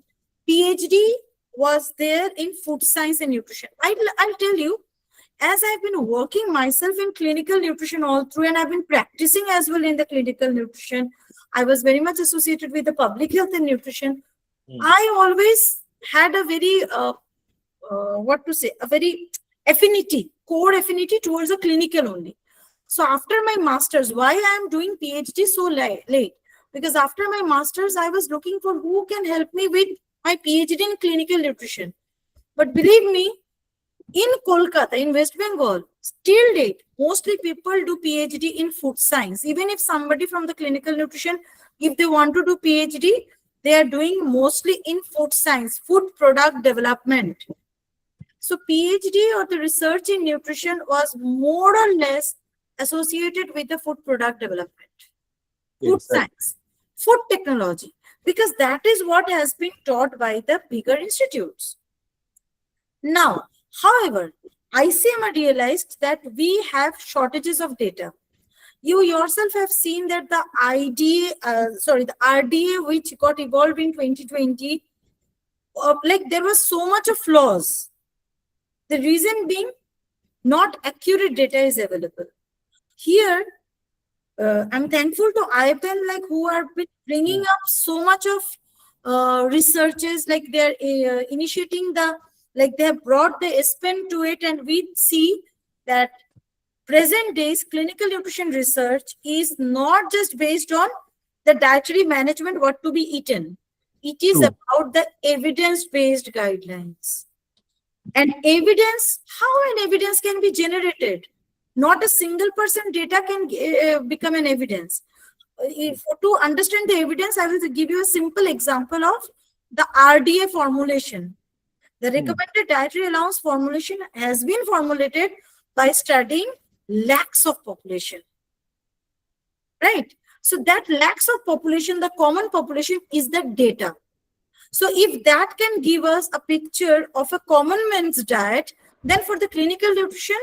PhD was there in food science and nutrition. I'll tell you, as I've been working myself in clinical nutrition all through, and I've been practicing as well in the clinical nutrition, I was very much associated with the public health and nutrition. I always had a very, a very core affinity towards the clinical only. So after my master's, why I am doing PhD so late? Because after my master's, I was looking for who can help me with my PhD in clinical nutrition. But believe me, in Kolkata, in West Bengal, still date, mostly people do PhD in food science. Even if somebody from the clinical nutrition, if they want to do PhD, they are doing mostly in food science, food product development. So PhD or the research in nutrition was more or less associated with the food product development, food science, food technology, because that is what has been taught by the bigger institutes. Now, however, ICMR realized that we have shortages of data. You yourself have seen that the the RDA, which got evolved in 2020, there was so much of flaws. The reason being, not accurate data is available. Here, I'm thankful to IAPEN, who are bringing up so much of researches, they're initiating they have brought the IAPEN to it, and we see that present days clinical nutrition research is not just based on the dietary management, what to be eaten. It is about the evidence-based guidelines. And evidence, how an evidence can be generated? Not a single person data can become an evidence. To understand the evidence, I will give you a simple example of the RDA formulation. The recommended dietary allowance formulation has been formulated by studying lakhs of population, right? So that lakhs of population, the common population, is the data. So if that can give us a picture of a common man's diet, then for the clinical nutrition,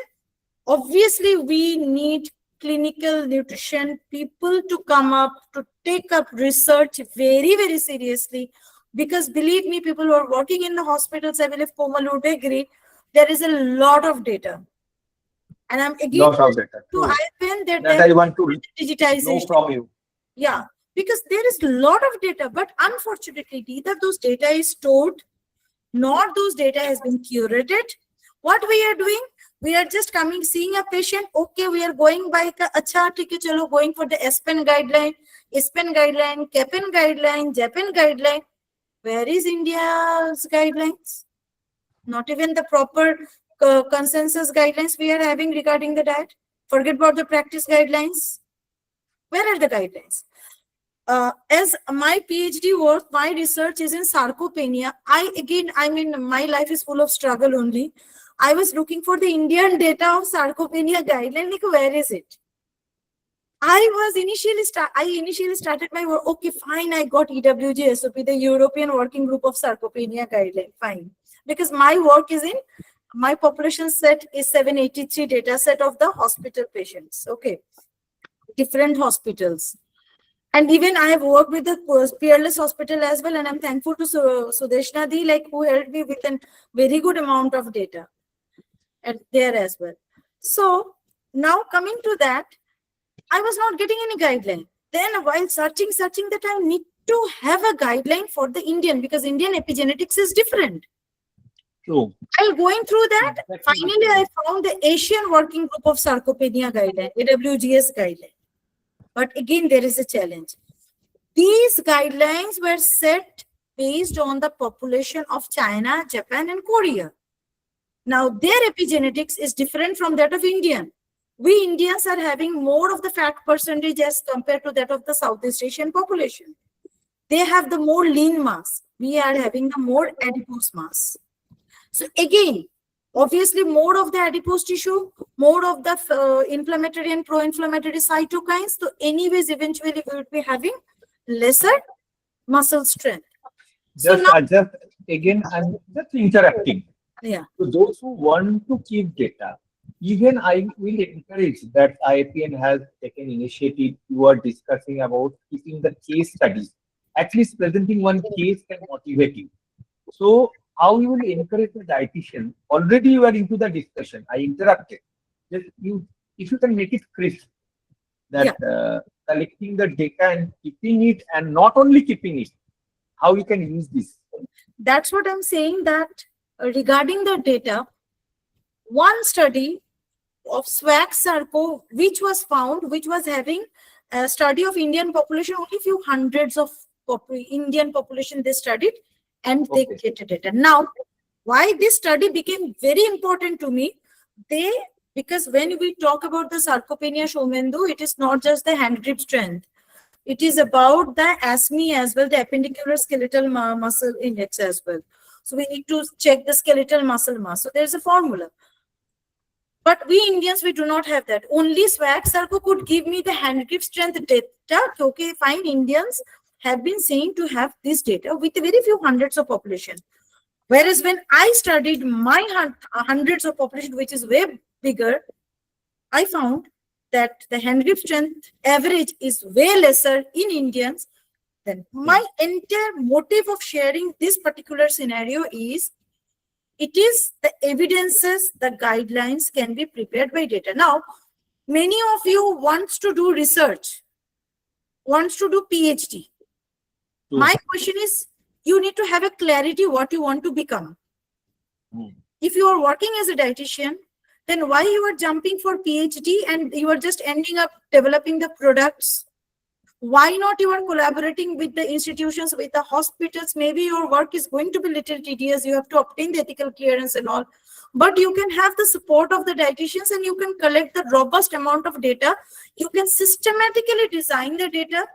obviously we need clinical nutrition people to come up, to take up research very, very seriously. Because believe me, people who are working in the hospitals, I believe Komal would agree, there is a lot of data. And I'm again to IAPEN that I want to digitization. know from you. Yeah, because there is a lot of data, but unfortunately, neither those data is stored, nor those data has been curated. What we are doing, we are just coming, seeing a patient. Okay, we are going by acha, theek hai, chalo, going for the IAPEN guideline, CAPEN guideline, JAPEN guideline. Where is India's guidelines? Not even the proper consensus guidelines we are having regarding the diet. Forget about the practice guidelines. Where are the guidelines? As my PhD work, my research is in sarcopenia. My life is full of struggle only. I was looking for the Indian data of sarcopenia guideline. Like, where is it? I initially started my work. Okay, fine. I got EWG SOP, the European Working Group of Sarcopenia guideline. Fine, because my work is in my population set is 783 data set of the hospital patients. Okay, different hospitals. And even I have worked with the Peerless Hospital as well, and I'm thankful to Sudeshna Di, like, who helped me with a very good amount of data there as well. So now coming to that, I was not getting any guideline. Then while searching that I need to have a guideline for the Indian, because Indian epigenetics is different. True. While going through that, finally I found the Asian Working Group of Sarcopenia guideline, AWGS guideline. But again, there is a challenge. These guidelines were set based on the population of China, Japan, and Korea. Now, their epigenetics is different from that of Indian. We Indians are having more of the fat percentage as compared to that of the Southeast Asian population. They have the more lean mass. We are having the more adipose mass. So again, obviously, more of the adipose tissue, more of the inflammatory and pro-inflammatory cytokines. So anyways, eventually we will be having lesser muscle strength. Just again, I'm just interacting. Yeah. So those who want to keep data, even I will encourage that IAPN has taken initiative. You are discussing about keeping the case studies. At least presenting one case can motivate you. So how you will encourage the dietitian? Already you are into the discussion. I interrupted. Just if you can make it crisp that collecting the data and keeping it, and not only keeping it, how you can use this. That's what I'm saying, that regarding the data, one study of SWAG Sarco, which was having a study of Indian population, only few hundreds of Indian population they studied, and they created data. Now, why this study became very important to me, because when we talk about the sarcopenia Shomendu, it is not just the hand grip strength. It is about the ASME as well, the appendicular skeletal muscle index as well. So we need to check the skeletal muscle mass. So there's a formula. But we Indians, we do not have that. Only SWAG Sarco could give me the hand grip strength data. Okay, fine, Indians have been saying to have this data with very few hundreds of population. Whereas when I studied my hundreds of population, which is way bigger, I found that the hand grip strength average is way lesser in Indians. Then my entire motive of sharing this particular scenario is, it is the evidences, the guidelines can be prepared by data. Now, many of you wants to do research, wants to do PhD. My question is, you need to have a clarity what you want to become. If you are working as a dietitian, then why you are jumping for PhD and you are just ending up developing the products? Why not you are collaborating with the institutions, with the hospitals? Maybe your work is going to be little tedious. You have to obtain the ethical clearance and all. But you can have the support of the dietitians and you can collect the robust amount of data. You can systematically design the data.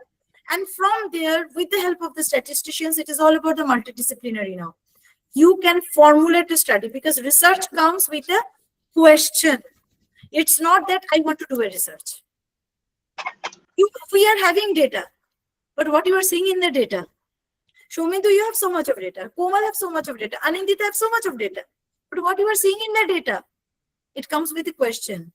And from there, with the help of the statisticians, it is all about the multidisciplinary now. You can formulate a study, because research comes with a question. It's not that I want to do a research. We are having data, but what you are seeing in the data? Shomendu, you have so much of data. Komal have so much of data. Anindita have so much of data. But what you are seeing in the data, it comes with a question.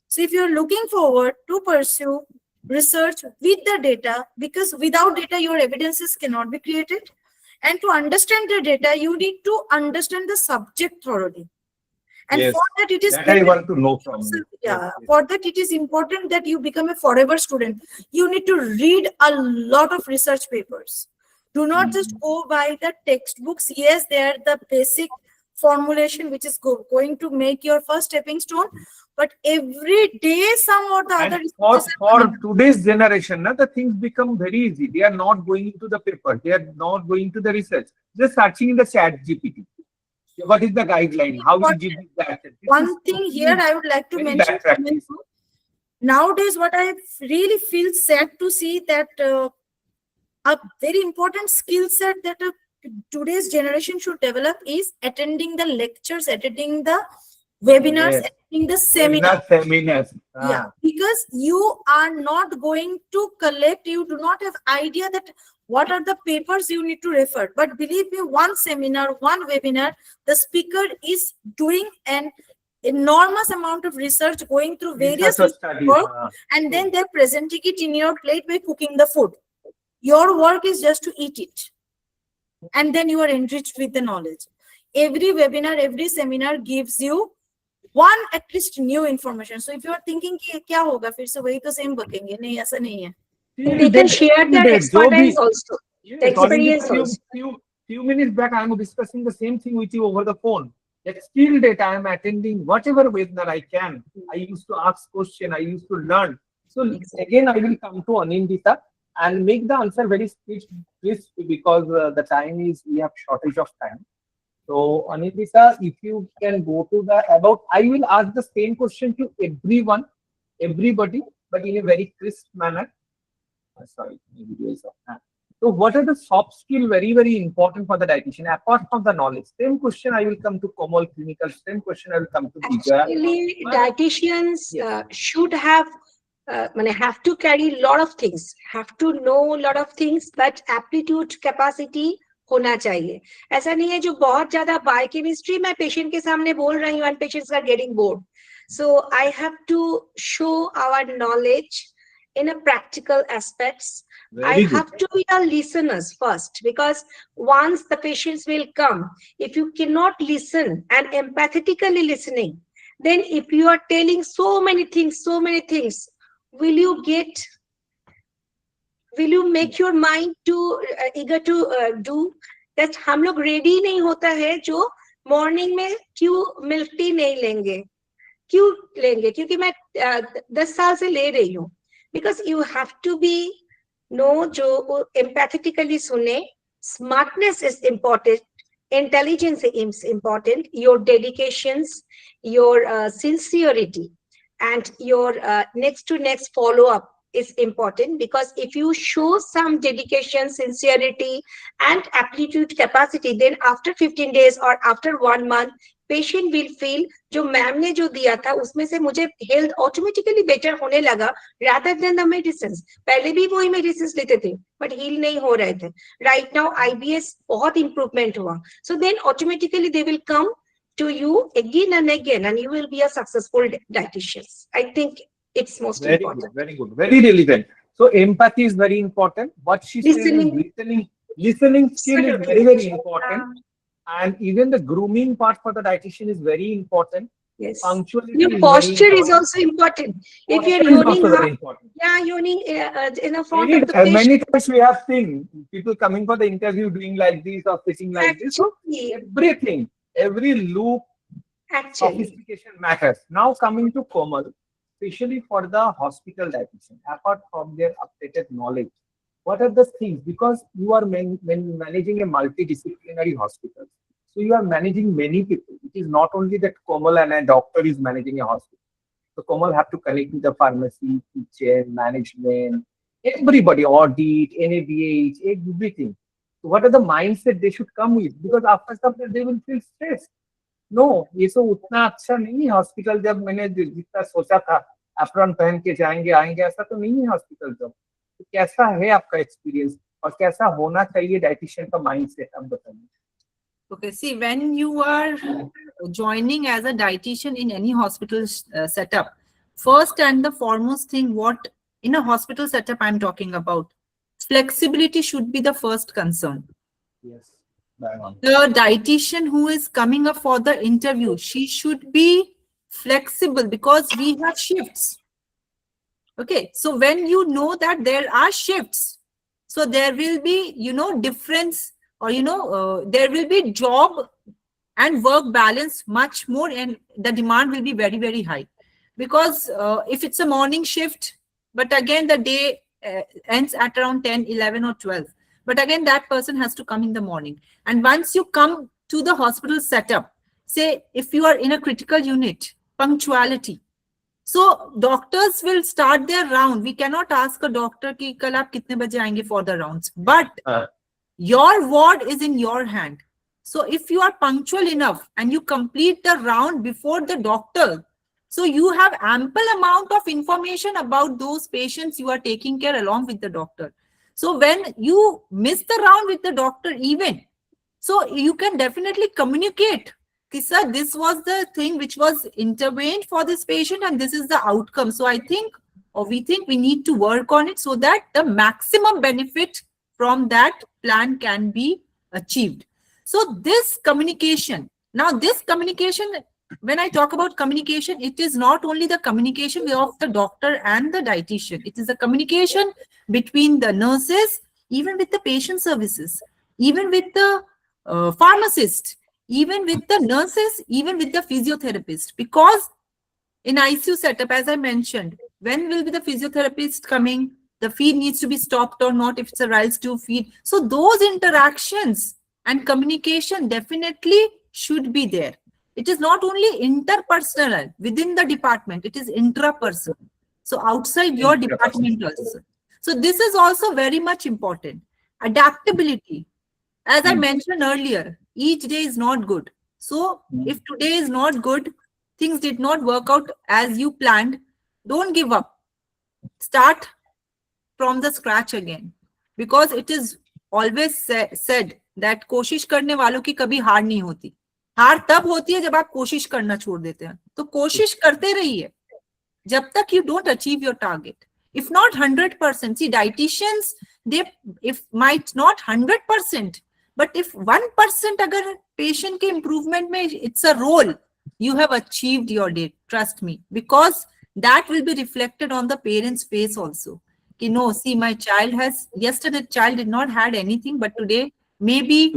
So if you are looking forward to pursue research with the data, because without data, your evidences cannot be created. And to understand the data, you need to understand the subject thoroughly. And Yes, for that, it is that I better- want to know from you. Yeah, Yes, yes. for that it is important that you become a forever student. You need to read a lot of research papers. Do not just go by the textbooks. Yes, they are the basic formulation which is going to make your first stepping stone, but every day some or the other And for researchers- today's generation, na, the things become very easy. They are not going into the paper. They are not going to the research. Just searching in the chat GPT. What is the guideline? How will give you that? This is One thing here I would like to very mention, bad practice. nowadays what I really feel sad to see that a very important skill set that today's generation should develop is attending the lectures, attending the webinars, Yes. attending the seminars. Seminars. Yeah, because you are not going to collect, you do not have idea that what are the papers you need to refer. But believe me, one seminar, one webinar, the speaker is doing an enormous amount of research, going through various Research studies. work, and then they're presenting it in your plate by cooking the food. Your work is just to eat it. And then you are enriched with the knowledge. Every webinar, every seminar gives you one at least new information. So if you are thinking कि क्या होगा फिर से वही तो same बकेंगे, नहीं ऐसा नहीं है. They can share their experience also. Yes, The experience already also. few minutes back, I am discussing the same thing with you over the phone. That still date I am attending whatever webinar I can. I used to ask question. I used to learn. So again, I will come to Anindita and make the answer very crisp because the time is, we have shortage of time. So Anindita, if you can go to the about, I will ask the same question to everyone, everybody, but in a very crisp manner. Sorry, my video is off. So what are the soft skill very, very important for the dietitian apart from the knowledge? Same question I will come to Komal clinical, same question I will come to Vijay. Actually, dietitians should have to carry a lot of things, have to know a lot of things, but aptitude, capacity होना चाहिए. ऐसा नहीं है जो बहुत ज्यादा biochemistry मैं patient के सामने बोल रही हूँ and patients are getting bored. So I have to show our knowledge in a practical aspects. I have to be a listeners first, because once the patients will come, if you cannot listen and empathetically listening, then if you are telling so many things, will you make your mind too eager to do that? हम लोग ready नहीं होता है जो morning में क्यों milk tea नहीं लेंगे, क्यों लेंगे, क्योंकि मैं 10 साल से ले रही हूँ. Because you have to be जो empathetically सुने. Smartness is important, intelligence is important, your dedications, your sincerity, and your next to next follow up is important. Because if you show some dedication, sincerity, and aptitude, capacity, then after 15 days or after 1 month, patient will feel जो ma'am ने जो दिया था उसमें से मुझे health automatically better होने लगा rather than the medicines. पहले भी वही मेडिसिन लेते थे बट हील नहीं हो रहे थे. राइट नाउ IBS बहुत इम्प्रूवमेंट हुआ. So then automatically they will come to you again and again, and you will be a successful dietitian. I think it's most very important. Good, very good, very relevant. So empathy is very important. What she said is listening skill is very, very important. And even the grooming part for the dietitian is very important. Yes. Punctuality Your posture is also important. If you're yawning, yawning in a front of the patient. Many times we have seen people coming for the interview doing like this or sitting like this. So everything, every loop, sophistication matters. Now coming to Komal, especially for the hospital dietitian, apart from their updated knowledge, what are the things? Because you are managing a multidisciplinary hospital. So you are managing many people. It is not only that Komal and a doctor is managing a hospital. So Komal have to connect with the pharmacy, kitchen, management, everybody, audit, NABH, everything. So what are the mindset they should come with? Because after some time they will feel stressed. No, ये सब उतना अच्छा नहीं है hospital. जब मैंने जितना सोचा था एप्रॉन पहन के जाएंगे आएंगे, ऐसा तो नहीं है हॉस्पिटल. जब तो कैसा है आपका एक्सपीरियंस और कैसा होना चाहिए डाइटिशियन का माइंडसेट, आप बताइए. Okay, see, when you are joining as a dietitian in any hospital setup, first and the foremost thing, what in a hospital setup I'm talking about, flexibility should be the first concern. Yes. Bang on. The dietitian who is coming up for the interview, she should be flexible because we have shifts. Okay, so when you know that there are shifts, so there will be, difference, or, there will be job and work balance much more, and the demand will be very, very high. Because if it's a morning shift, but again, the day ends at around 10, 11 or 12. But again, that person has to come in the morning. And once you come to the hospital setup, say if you are in a critical unit, punctuality. So doctors will start their round. We cannot ask a doctor ki kal aap kitne baje aayenge for the rounds. But your ward is in your hand. So if you are punctual enough and you complete the round before the doctor, so you have ample amount of information about those patients you are taking care along with the doctor. So when you miss the round with the doctor even, so you can definitely communicate. Sir, this was the thing which was intervened for this patient and this is the outcome. So I think, or we think we need to work on it so that the maximum benefit from that plan can be achieved. So this communication, now this communication, when I talk about communication, it is not only the communication of the doctor and the dietitian. It is a communication between the nurses, even with the patient services, even with the pharmacist, even with the nurses, even with the physiotherapist. Because in ICU setup, as I mentioned, when will be the physiotherapist coming? The feed needs to be stopped or not if it's a rise to feed. So those interactions and communication definitely should be there. It is not only interpersonal within the department, it is intrapersonal. So outside your department also. So this is also very much important. Adaptability. As I mentioned earlier, each day is not good. So if today is not good, things did not work out as you planned, don't give up. Start from the scratch again. Because it is always said that कोशिश करने वालों की कभी हार नहीं होती. हार तब होती है जब आप कोशिश करना छोड़ देते हैं. तो कोशिश करते रहिए जब तक you don't achieve your target. If not 100%, see, dietitians, they if might not 100%, but if 1% agar patient ke improvement mein it's a role, you have achieved your day. Trust me, because that will be reflected on the parents' face also. Ki no, see, my child has, yesterday child did not had anything, but today maybe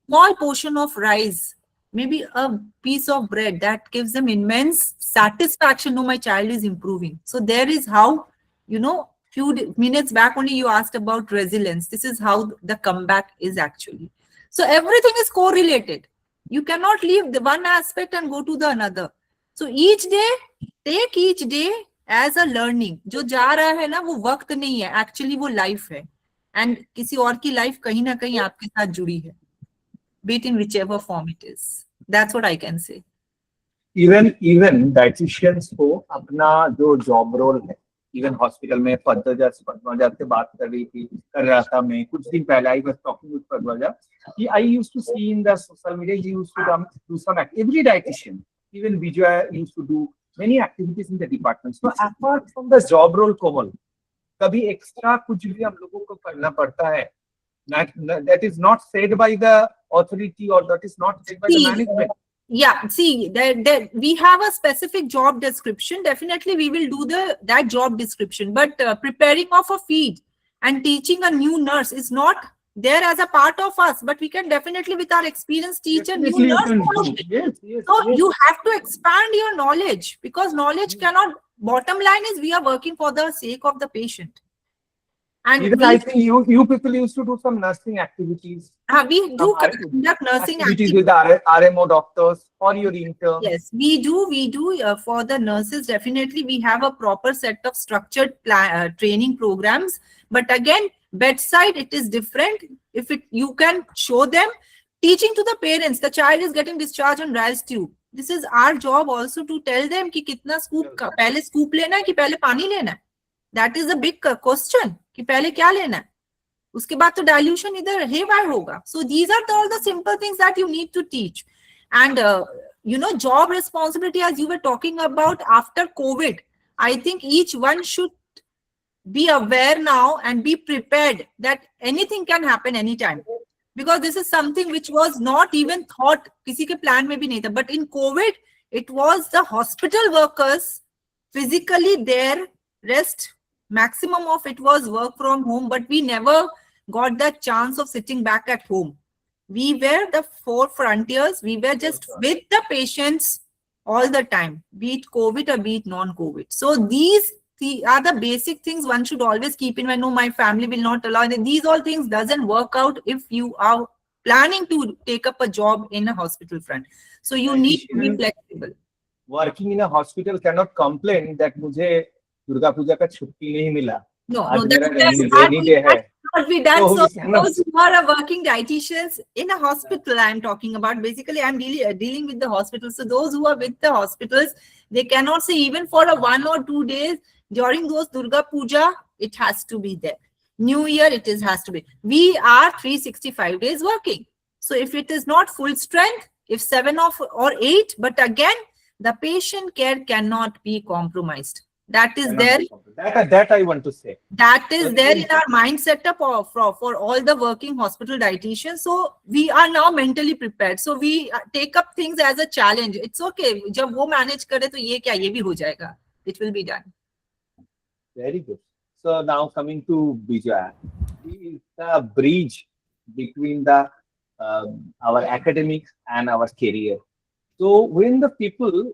small portion of rice, maybe a piece of bread, that gives them immense satisfaction. No, my child is improving. So there is how, few minutes back only you asked about resilience. This is how the comeback is actually. So everything is correlated. You cannot leave the one aspect and go to the another. So each day, take each day as a learning. जो जा रहा है ना वो वक्त नहीं है, actually वो life है. And किसी और की life कहीं ना कहीं आपके साथ जुड़ी है. Be it in whichever form it is. That's what I can say. Even dietitians को अपना जो job role है, even hospital में पद्मजा से बात कर रहा था मैं कुछ दिन पहले. I was talking with Padmaja. I used to see in the social media, he used to come do some every dietitian, even Vijay used to do many activities in the department. So apart from the job role, Komal, कभी extra कुछ भी हम लोगों को करना पड़ता है. That is not said by the authority or that is not said by the management. Yeah, see, we have a specific job description. Definitely, we will do that job description. But preparing of a feed and teaching a new nurse is not there as a part of us. But we can definitely, with our experience, teach a new nurse. Yes, so you have to expand your knowledge, because knowledge cannot. Bottom line is we are working for the sake of the patient. And even I think you people used to do some nursing activities. We do conduct nursing activities with the RMO doctors or your intern. Yes, we do. For the nurses, definitely we have a proper set of structured training programs. But again, bedside, it is different. You can show them. Teaching to the parents, the child is getting discharged on rice tube. This is our job also to tell them कि कितना scoop पहले scoop लेना है कि पहले पानी लेना है. That is a big question. कि पहले क्या लेना है, उसके बाद तो dilution इधर haywire होगा. So these are all the simple things that you need to teach. And job responsibility, as you were talking about after COVID, I think each one should be aware now and be prepared that anything can happen anytime. because this is something which was not even thought, किसी के plan में भी नहीं था. But in COVID, it was the hospital workers physically there, rest, maximum of it was work from home, but we never got that chance of sitting back at home. We were the four frontiers. We were just with the patients all the time, be it COVID or be it non-COVID. So these are the basic things one should always keep in mind. No, my family will not allow. These all things doesn't work out if you are planning to take up a job in a hospital front. So you need to be flexible. Working in a hospital cannot complain that मुझे दुर्गा पूजा का छुट्टी नहीं मिला. No, आज no, मेरा that's rainy day है. not be done. So So we cannot- those who are working dietitians in a hospital, I'm talking about. Basically, I'm dealing with the hospitals. So those who are with the hospitals, they cannot say even for a 1 or 2 days during those Durga Puja, it has to be there. New Year, has to be. We are 365 days working. So if it is not full strength, if 7 or 8, but again, the patient care cannot be compromised. That is there. That I want to say. That is there in our mind setup for all the working hospital dietitians. So we are now mentally prepared. So we take up things as a challenge. It's okay. जब वो manage करे तो ये क्या ये भी हो जाएगा. It will be done. Very good. So now coming to Bija, he is the bridge between the our academics and our career. So when the people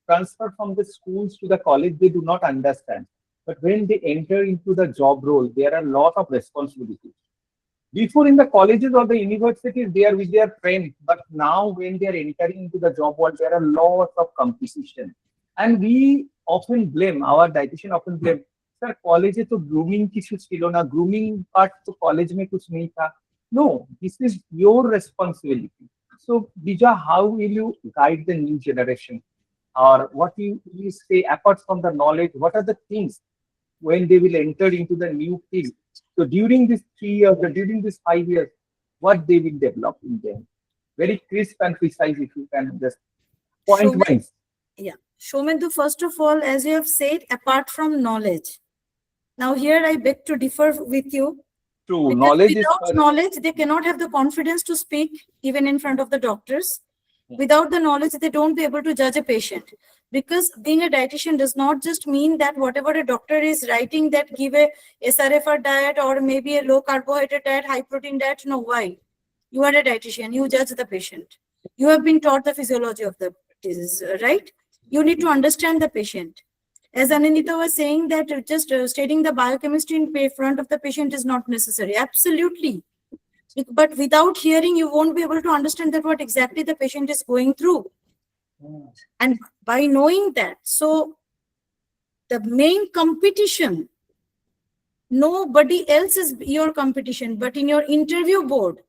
transfer from the schools to the college, they do not understand. But when they enter into the job role, there are a lot of responsibilities. Before in the colleges or the universities, they are with their friends. But now when they are entering into the job world, there are lots of competition. And we often blame, our dietitian often blame, sir, college to grooming किसी चीज़ों ना, grooming part तो college में कुछ नहीं था. No, this is your responsibility. So, Bija, how will you guide the new generation? Or what will you say, apart from the knowledge, what are the things when they will enter into the new field? So during these 3 years, or during these 5 years, what they will develop in them? Very crisp and precise, if you can just point wise. Yeah. Shomendu, first of all, as you have said, apart from knowledge. Now here I beg to differ with you. True, Because knowledge without knowledge, they cannot have the confidence to speak even in front of the doctors. Without the knowledge, they don't be able to judge a patient. Because being a dietitian does not just mean that whatever a doctor is writing, that give a SRFR diet or maybe a low carbohydrate diet, high protein diet. No, why? You are a dietitian, you judge the patient. You have been taught the physiology of the disease, right? You need to understand the patient. As Anindita was saying, that just stating the biochemistry in front of the patient is not necessary. Absolutely. But without hearing, you won't be able to understand that what exactly the patient is going through. And by knowing that, so the main competition, nobody else is your competition, but in your interview board,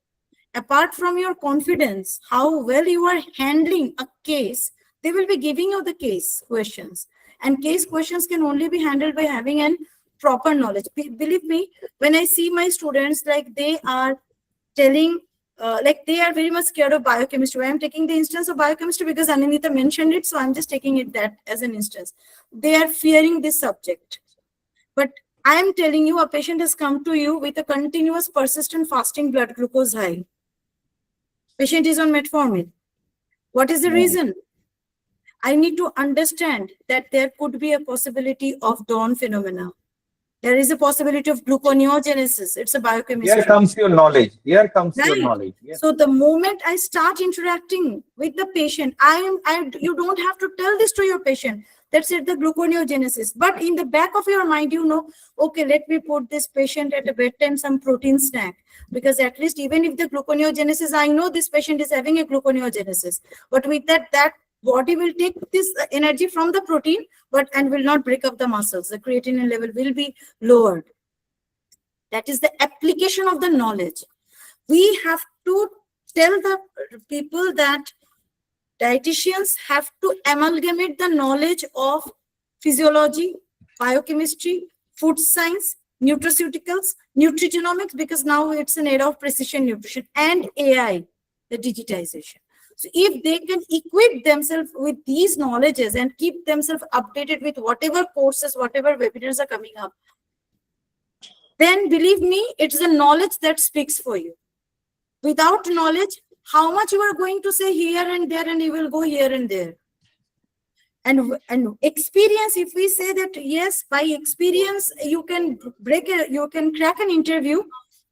apart from your confidence, how well you are handling a case, they will be giving you the case questions. And case questions can only be handled by having a proper knowledge. Believe me, when I see my students, like they are telling, like they are very much scared of biochemistry. I am taking the instance of biochemistry because Anindita mentioned it, so I'm just taking it that as an instance. They are fearing this subject. But I am telling you, a patient has come to you with a continuous persistent fasting blood glucose high. Patient is on metformin. What is the reason? I need to understand that there could be a possibility of dawn phenomena. There is a possibility of gluconeogenesis. It's a biochemistry. Here comes your knowledge. Here comes your Right. knowledge. Yes. So the moment I start interacting with the patient, you don't have to tell this to your patient. That's it, the gluconeogenesis. But in the back of your mind, you know, okay, let me put this patient at a bedtime some protein snack. Because at least even if the gluconeogenesis, I know this patient is having a gluconeogenesis. But with that body will take this energy from the protein, and will not break up the muscles. The creatinine level will be lowered. That is the application of the knowledge. We have to tell the people that dietitians have to amalgamate the knowledge of physiology, biochemistry, food science, nutraceuticals, nutrigenomics, because now it's an era of precision nutrition, and AI, the digitization. So if they can equip themselves with these knowledges and keep themselves updated with whatever courses, whatever webinars are coming up, then believe me, it's the knowledge that speaks for you. Without knowledge, how much you are going to say here and there, and you will go here and there. And experience, if we say that yes, by experience you can you can crack an interview,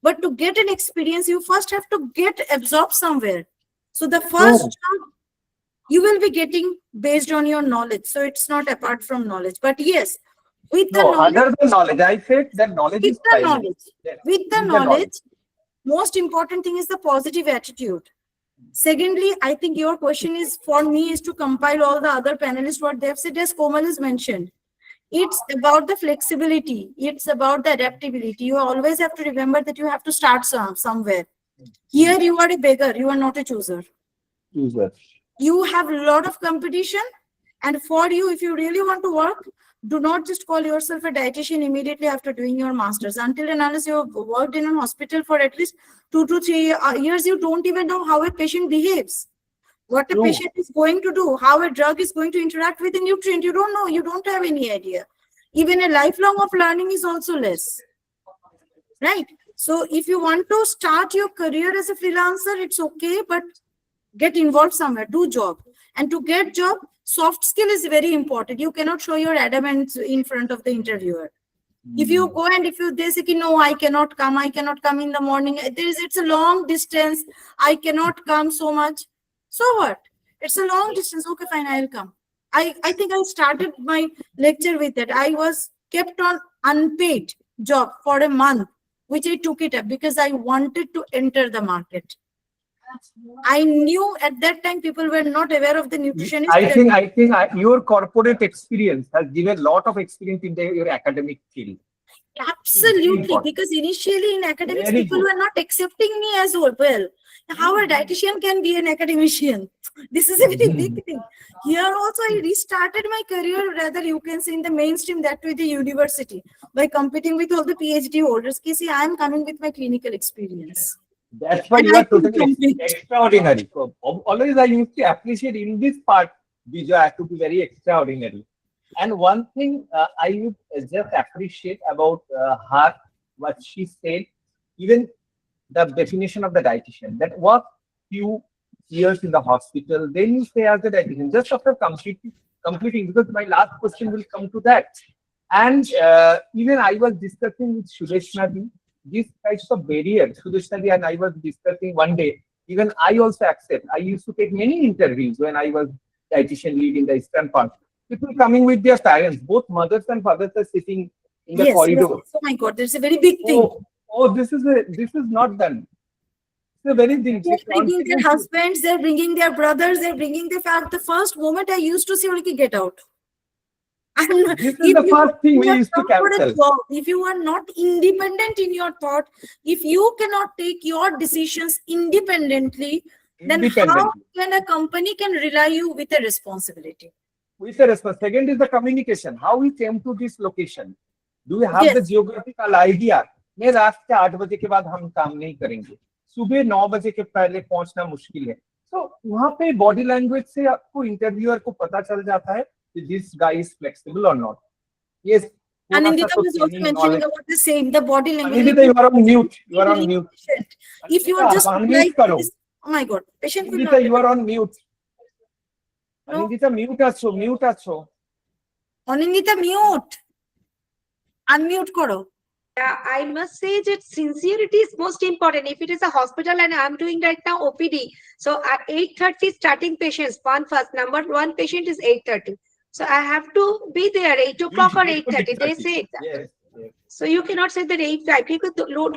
but to get an experience you first have to get absorbed somewhere. So the first job you will be getting based on your knowledge, so it's not apart from knowledge. But yes, with the knowledge, other than knowledge, I said that knowledge is primary. With the knowledge, most important thing is the positive attitude. Secondly, I think your question is for me is to compile all the other panelists what they've said. As Komal has mentioned, it's about the flexibility, it's about the adaptability. You always have to remember that you have to start somewhere. Here you are a beggar, you are not a chooser. You have a lot of competition, and for you, if you really want to work, do not just call yourself a dietitian immediately after doing your master's. Until and unless you have worked in a hospital for at least 2 to 3 years, you don't even know how a patient behaves, what a patient is going to do, how a drug is going to interact with a nutrient. You don't know, you don't have any idea. Even a lifelong of learning is also less, right? So if you want to start your career as a freelancer, it's okay, but get involved somewhere, do job. And to get job, soft skill is very important. You cannot show your adamants in front of the interviewer. If you go and if they say, no, I cannot come in the morning, it's a long distance, I cannot come so much. So what? It's a long distance. Okay, fine, I'll come. I think I started my lecture with that. I was kept on unpaid job for a month, which I took it up because I wanted to enter the market. I knew at that time people were not aware of the nutritionist. I think your corporate experience has given a lot of experience in your academic field. Absolutely, because initially in academics, people were not accepting me as well. How a dietitian can be an academician? This is a very big thing. Here also, I restarted my career, rather you can say in the mainstream, that with the university, by competing with all the PhD holders. See, I am coming with my clinical experience. That's why you are totally extraordinary. So, always I used to appreciate in this part, Vijay, to be very extraordinary. And one thing I would just appreciate about her, what she said, even the definition of the dietitian, that work few years in the hospital, then you stay as a dietitian, just after completing, because my last question will come to that. And even I was discussing with Sudeshna, these types of barriers, Sudeshna and I was discussing one day, even I also accept. I used to take many interviews when I was dietitian lead in the Eastern part. People coming with their parents, both mothers and fathers are sitting in the corridor. Yes. Oh my God, there's a very big thing. This is not done. It's a very big thing. They're bringing their husbands, they're bringing their brothers, they're bringing their family. The first moment I used to say, okay, get out. This is the first thing we used to cancel. If you are not independent in your thought, if you cannot take your decisions independently, then how can a company can rely you with a responsibility? With a responsibility. Second is the communication. How we came to this location. Do we have the geographical idea? मैं रात के 8 बजे के बाद हम काम नहीं करेंगे. सुबह 9 बजे के पहले पहुंचना मुश्किल है. So वहाँ पे बॉडी लैंग्वेज से आपको इंटरव्यूअर को पता चल जाता है कि this guy is flexible or not. Yes. Anindita was also mentioning about the same, the body language. Anindita, you are on mute. You are on mute. If you are just like this, oh my God, patient will not. Anindita, you are on mute. Anindita, mute acho. Anindita, mute. Unmute karo. Yeah, I must say that sincerity is most important. If it is a hospital and I'm doing right now OPD, so at 8:30 starting patients, number one patient is 8:30. So I have to be there 8 o'clock or 8:30. They say that. Yes. So you cannot say that 8:30.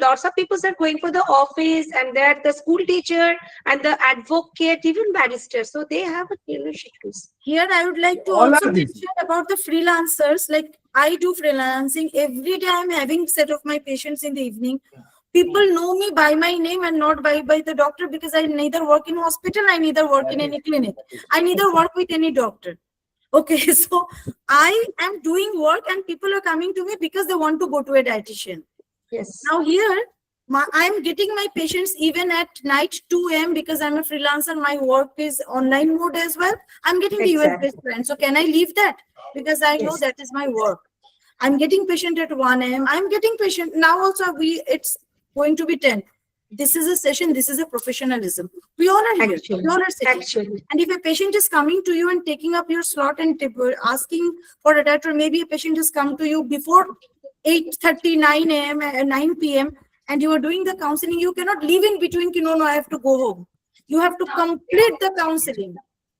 Lots of people are going for the office, and they're the school teacher and the advocate, even barrister. So they have a clear issues. Here I would like to also mention about the freelancers. Like I do freelancing every day. I'm having set of my patients in the evening. People know me by my name and not by the doctor, because I neither work in hospital, I neither work in any clinic, I neither work with any doctor. Okay, so I am doing work and people are coming to me because they want to go to a dietitian. Yes. Now here, I'm getting my patients even at night 2 a.m. because I'm a freelancer. My work is online mode as well. I'm getting the US-based client. So can I leave that? Because I know that is my work. I'm getting patient at 1 a.m. I'm getting patient now also. It's going to be 10. this is a session, this is a professionalism. We all are here. We all are sitting. Actually. And if a patient is coming to you and taking up your slot and asking for a doctor, maybe a patient has come to you before 8:30, 9 a.m., 9 p.m., and you are doing the counseling, you cannot leave in between, no, I have to go home. You have to complete the counseling.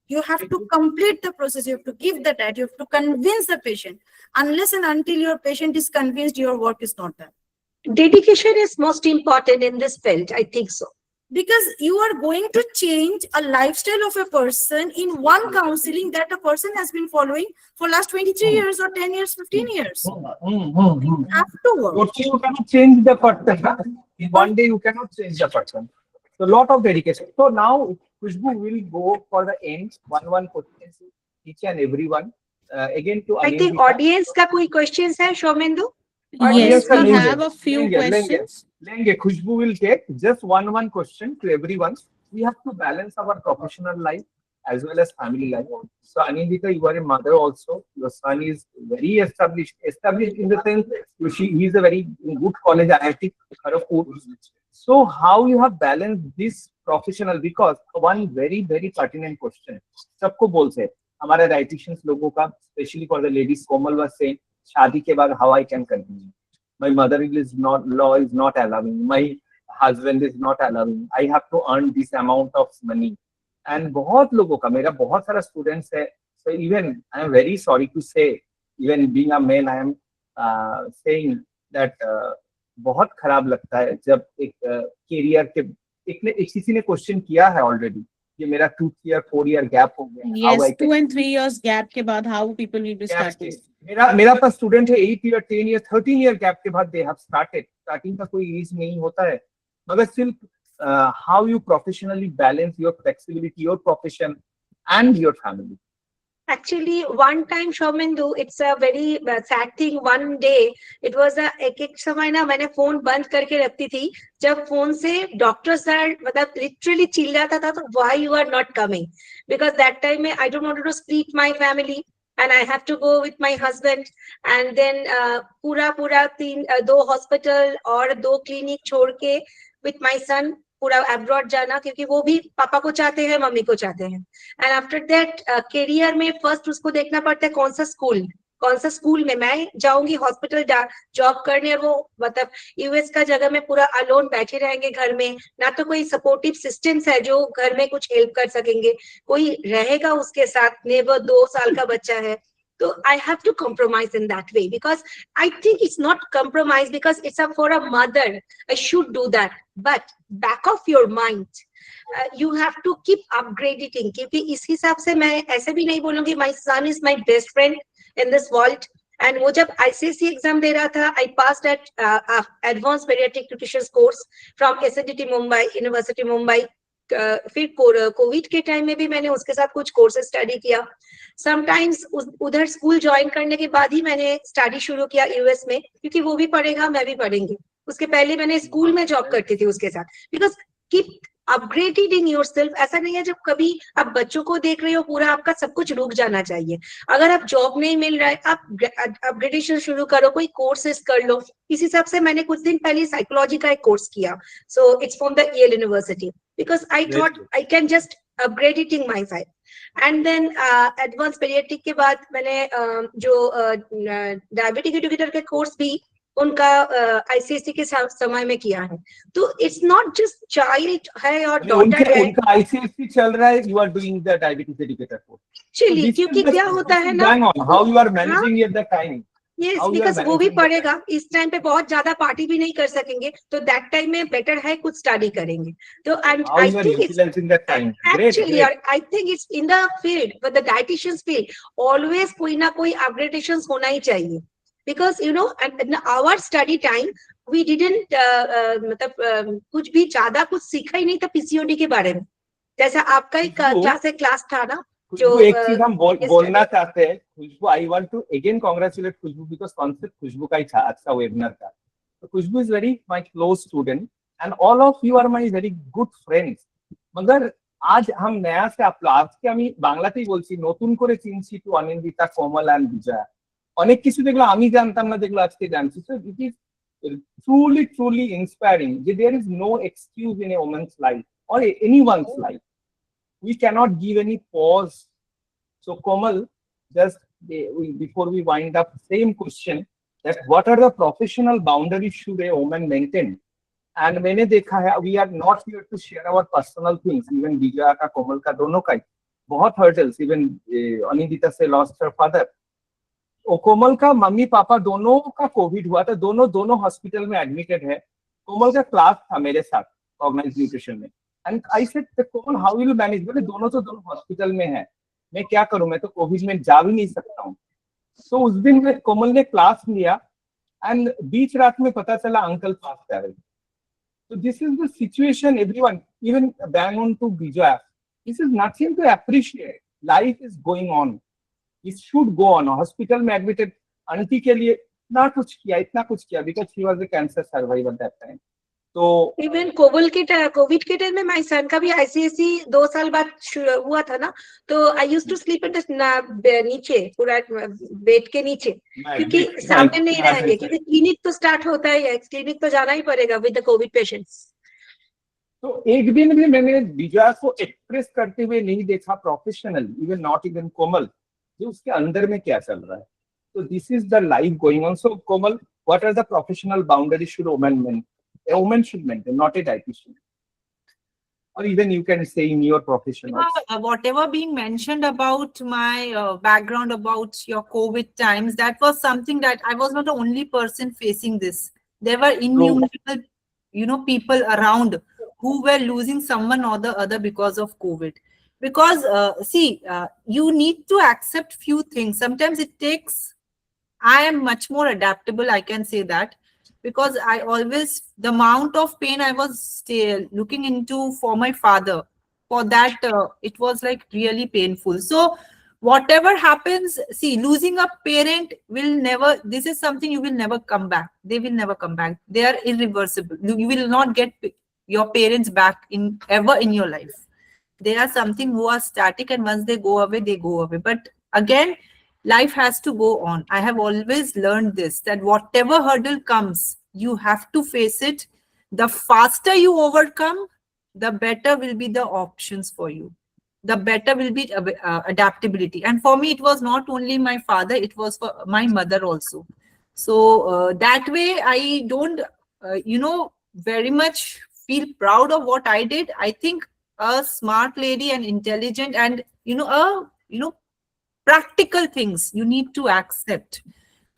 You have to complete the process. You have to give the diet. You have to convince the patient. Unless and until your patient is convinced, your work is not done. Dedication is most important in this field. I think so. Because you are going to change a lifestyle of a person in one counseling that a person has been following for last 23 years or 10 years, 15 years. You have to work. Totally, you cannot change the person. In one day, you cannot change the person. So, lot of dedication. So now, Khushbu will go for the end. One questions to each and everyone. Again, to I think Anindita. audience का कोई questions है, Shomendu? Yes, Audience we का have a few लेंगे, questions. लेंगे. Khushbu will take just one question to everyone. We have to balance our professional life as well as family life. So Anindita, you are a mother also. Your son is very established in the sense he is a very good college, IIT Kharagpur. So how you have balanced this professional, because one very pertinent question. सबको बोलते हमारे dietitians लोगों का, especially for the ladies, Komal was saying, शादी के बाद how I can continue. My mother-in-law is not allowing. My husband is not allowing. I have to earn this amount of money. And बहुत लोगों का, मेरा बहुत सारा students है. So even I am very sorry to say, even being a man, I am saying that बहुत खराब लगता है जब एक career के एक किसी ने question किया है already. ये मेरा 2 year 4 year gap हो गया. Yes, 2 and 3 years gap के बाद how people will be starting. मेरा पास स्टूडेंट है 8 year 10 year 13 year गैप के बाद दे हैव स्टार्टेड. स्टार्टिंग का कोई एज नहीं होता है, मगर still how you professionally balance your flexibility, your profession and your family. Actually, one time, Shomendu, it's a very sad thing. One day, it was a एक समय ना मैंने फोन बंद करके रखती थी. जब फोन से डॉक्टर सर मतलब लिटरली चिल्लाता था, तो why you are not coming? Because that time में I don't want to split my family. And I have to go with my husband, and then पूरा 2 hospital और 2 clinic छोड़ के with my son पूरा abroad जाना, क्योंकि वो भी पापा को चाहते हैं, मम्मी को चाहते हैं. And after that career में first उसको देखना पड़ता है कौन सा स्कूल में मैं जाऊंगी हॉस्पिटल जॉब करने, और वो मतलब यूएस का जगह में पूरा अलोन बैठे रहेंगे घर में, ना तो कोई सपोर्टिव सिस्टम्स है जो घर में कुछ हेल्प कर सकेंगे, कोई रहेगा उसके साथ. नेवर 2 साल का बच्चा है, तो I have to compromise in that way, because I think it's not compromise because it's for a mother. I should do that, but back of your mind, you have to keep upgrading. क्योंकि इस हिसाब से मैं ऐसे भी नहीं बोलूंगी my son is my best friend in this world. And वो जब ICSE exam दे रहा था, I passed at advanced pediatric nutrition course from SNDT Mumbai, University Mumbai. फिर कोविड के टाइम में भी मैंने उसके साथ कुछ कोर्सेज स्टडी किया. समटाइम्स उधर स्कूल ज्वाइन करने के बाद ही मैंने स्टडी शुरू किया यूएस में, क्योंकि वो भी पढ़ेगा मैं भी पढ़ेंगी. उसके पहले मैंने स्कूल में जॉब करती थी उसके साथ. Because keep upgrading yourself. ऐसा नहीं है जब कभी आप बच्चों को देख रहे हो पूरा आपका सब कुछ रुक जाना चाहिए. अगर आप जॉब नहीं मिल रहा है, आप अपग्रेडेशन शुरू करो, कोई कोर्सेज कर लो. इस हिसाब से मैंने कुछ दिन पहले साइकोलॉजी का एक कोर्स किया. So it's from the Yale University, because I thought I can just upgrading my side. And then advance paediatric के बाद मैंने जो डायबिटिक एजुकेटर के कोर्स भी उनका आईसीएससी के समय में किया है. तो इट्स नॉट जस्ट चाइल्ड है और डॉटर है. उनका आईसीएससी चल रहा है, you are doing the diabetes educator course. चलिए, क्योंकि क्या होता है ना, how you are managing at the time. Yes, because वो भी पढ़ेगा. इस टाइम पे बहुत ज्यादा पार्टी भी नहीं कर सकेंगे, तो दैट टाइम में बेटर है कुछ स्टडी करेंगे. तो and I think it's actually I think it's in the field, but the dietitians field always कोई ना कोई अपग्रेडेशंस होना ही चाहिए. Because you know, in our study time, we didn't मतलब कुछ भी ज्यादा कुछ सीखा ही नहीं था पीसीओडी के बारे में. जैसा आपका एक क्लास था ना, जो एक चीज हम बोलना चाहते हैं Khushboo. I want to again congratulate Khushboo, because concept Khushboo का ही था आज का वेबिनार का. तो Khushboo is very my close student and all of you are my very good friends. मगर आज हम नया से আজকে আমি বাংলাতেই বলছি, নতুন করে চিনছি টু অনিন্দিতা, কোমল এন্ড বিজয়া. অনেক কিছু যেগুলো আমি জানতাম না, যেগুলো আজকে জানছি. So it is truly, truly inspiring. There is no excuse in a woman's life or anyone's life. We cannot give any pause. So Komal, just before we wind up, same question, that what are the professional boundaries should a woman maintain? And मैंने देखा है, we are not here to share our personal things. Even Vijaya का, कोमल का, दोनों का बहुत hurdles. Even Anindita से lost her father. और कोमल का मम्मी पापा दोनों का कोविड हुआ था, दोनों हॉस्पिटल में एडमिटेड है. कोमल का क्लास था मेरे साथ ऑर्गेनाइज न्यूट्रिशन में. And I said Komal how will you manage? बोले दोनों हॉस्पिटल में है, मैं क्या करूं, मैं तो कोविड में जा भी नहीं सकता हूँ. तो उस दिन में कोमल ने क्लास लिया एंड बीच रात में पता चला अंकल पास कर रहे. So this is the situation, everyone, even bang on to Vijay. This is nothing to appreciate. Life is going on. It should go on. Hospital में admitted auntie के लिए इतना कुछ किया because she was a cancer survivor that time. तो even Covid के time में my son का भी आईसीएससी 2 साल बाद हुआ था ना, तो I used to sleep at नीचे, पूरा बेड के नीचे, क्योंकि सामने नहीं रहेंगे, क्योंकि क्लिनिक तो स्टार्ट होता है, क्लिनिक तो जाना ही पड़ेगा विद द कोविड पेशेंट्स. तो एक दिन भी मैंने विजया को एक्सप्रेस करते हुए नहीं देखा professional, even not even Komal, जो उसके अंदर में क्या चल रहा है. तो this is the life going on. So Komal, what are the professional boundaries should a woman should maintain, not a dietitian? Or even you can say in your profession also. Whatever being mentioned about my background, about your COVID times, that was something that I was not the only person facing this. There were innumerable, people around who were losing someone or the other because of COVID. Because, you need to accept few things. Sometimes it takes, I am much more adaptable, I can say that. Because I always, the amount of pain I was looking into for my father, for that, it was like really painful. So whatever happens, losing a parent will never, this is something you will never come back. They will never come back. They are irreversible. You will not get your parents back ever in your life. They are something who are static, and once they go away, they go away. But again, life has to go on. I have always learned this, that whatever hurdle comes, you have to face it. The faster you overcome, the better will be the options for you. The better will be adaptability. And for me, it was not only my father, it was for my mother also. So that way, I don't, very much feel proud of what I did. I think a smart lady and intelligent and, practical things you need to accept.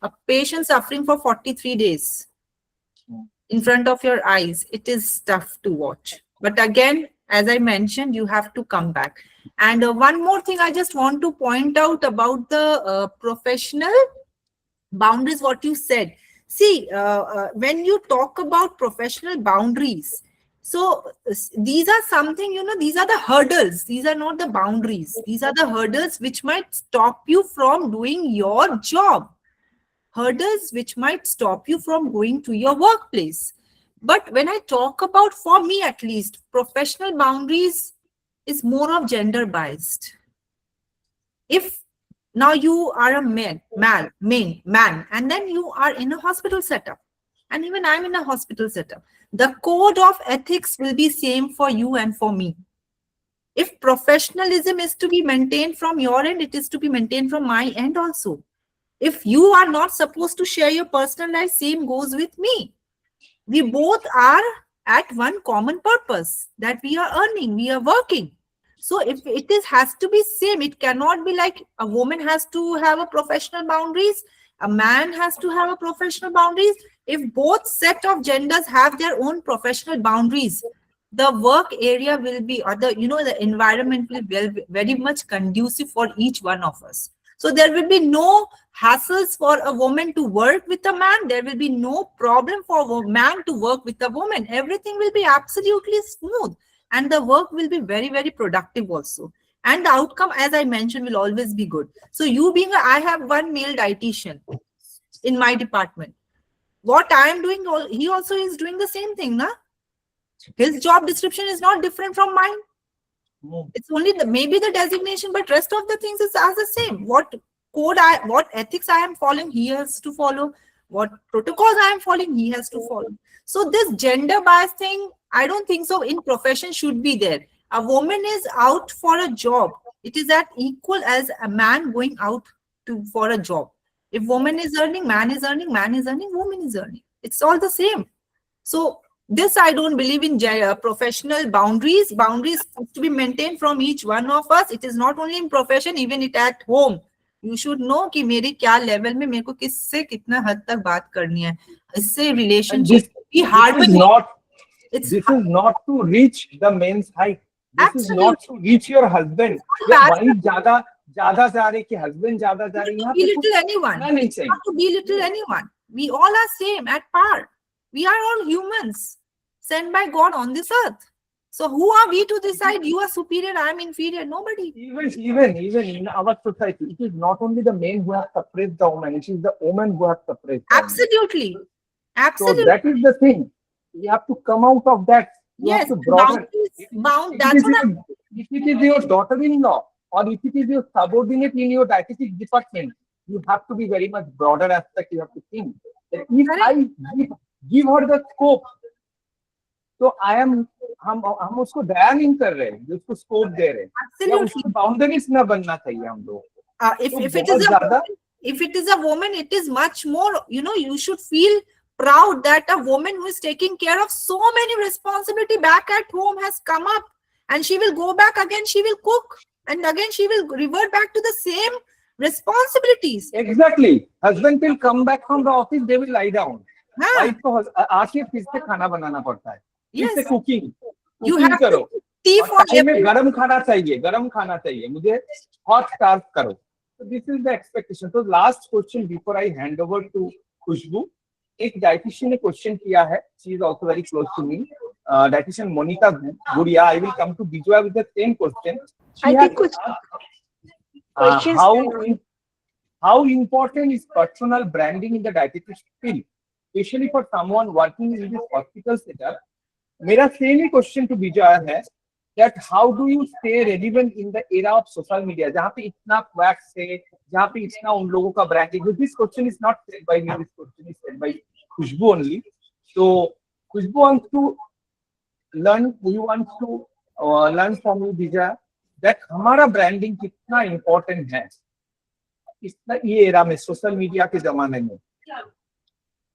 A patient suffering for 43 days in front of your eyes, it is tough to watch. But again, as I mentioned, you have to come back. And one more thing I just want to point out about the professional boundaries, what you said. When you talk about professional boundaries, so these are something, these are the hurdles. These are not the boundaries. These are the hurdles which might stop you from doing your job. Hurdles which might stop you from going to your workplace. But when I talk about, for me at least, professional boundaries is more of gender biased. If now you are a man, and then you are in a hospital setup, and even I'm in a hospital setup, the code of ethics will be same for you and for me. If professionalism is to be maintained from your end, it is to be maintained from my end also. If you are not supposed to share your personal life, same goes with me. We both are at one common purpose, that we are earning, we are working. So if it has to be same, it cannot be like a woman has to have a professional boundaries, a man has to have a professional boundaries. If both set of genders have their own professional boundaries, the work area will be, the environment will be very much conducive for each one of us. So there will be no hassles for a woman to work with a man. There will be no problem for a man to work with a woman. Everything will be absolutely smooth, and the work will be very, very productive also. And the outcome, as I mentioned, will always be good. So you being, I have one male dietitian in my department. What I am doing, he also is doing the same thing, na? His job description is not different from mine. It's only maybe the designation, but rest of the things is as the same. What code what ethics I am following, he has to follow. What protocols I am following, he has to follow. So this gender bias thing, I don't think so in profession should be there. A woman is out for a job. It is that equal as a man going out for a job. If woman is earning, man is earning, woman is earning. It's all the same. So this, I don't believe in professional boundaries. Boundaries have to be maintained from each one of us. It is not only in profession, even it at home. You should know कि मेरे क्या level में मेरे को किससे कितना हद तक बात करनी है. इससे relationship be harmony. This is not to reach the men's height. This is not to reach your husband. Wife ज़्यादा जा रही कि husband ज़्यादा जा रही है. Belittle anyone. Not to belittle anyone. We all are same at par. We are all humans sent by God on this earth. So who are we to decide you are superior, I am inferior? Nobody. Even in our society, it is not only the men who have suppressed the woman, it is the woman who have suppressed the Absolutely. woman. Absolutely. So that is the thing. You have to come out of that. You yes, have to broaden. If it is your daughter-in-law or if it is your subordinate in your dietetics department, you have to be very much broader aspect. You have to think that if I give her the scope, तो हम उसको दया नहीं कर रहे हैं, उसको scope दे रहे हैं. उसको बाउंड्रीज ना बनना चाहिए हम लोग. If it is a woman, it is much more, you should feel proud that a woman who is taking care of so many responsibility back at home has come up, and she will go back again, she will cook, and again she will revert back to the same responsibilities. Exactly. Husband will come back from the office, they will lie down. Wife को आके फिर से खाना बनाना पड़ता है. Yes. Cooking. You have करो. tea for हमें गरम खाना चाहिए. मुझे hot serve करो. So this is the expectation. So last question before I hand over to Khushbu. एक dietitian ने question किया है. She is also very close to me. Dietitian Monica Guria. I will come to Bijoy with the same question. I think how important is personal branding in the dietetics field, especially for someone working in this hospital setup? मेरा same he question to विजय है that how do you stay relevant in the era of social media जहाँ पे इतना quacks है, जहाँ पे इतना उन लोगों का branding. This question is not said by me, this question is said by Khushbu only. So Khushbu wants to learn, we want to learn from you Vijay that हमारा branding कितना important है इतना ये era में social media के जमाने में.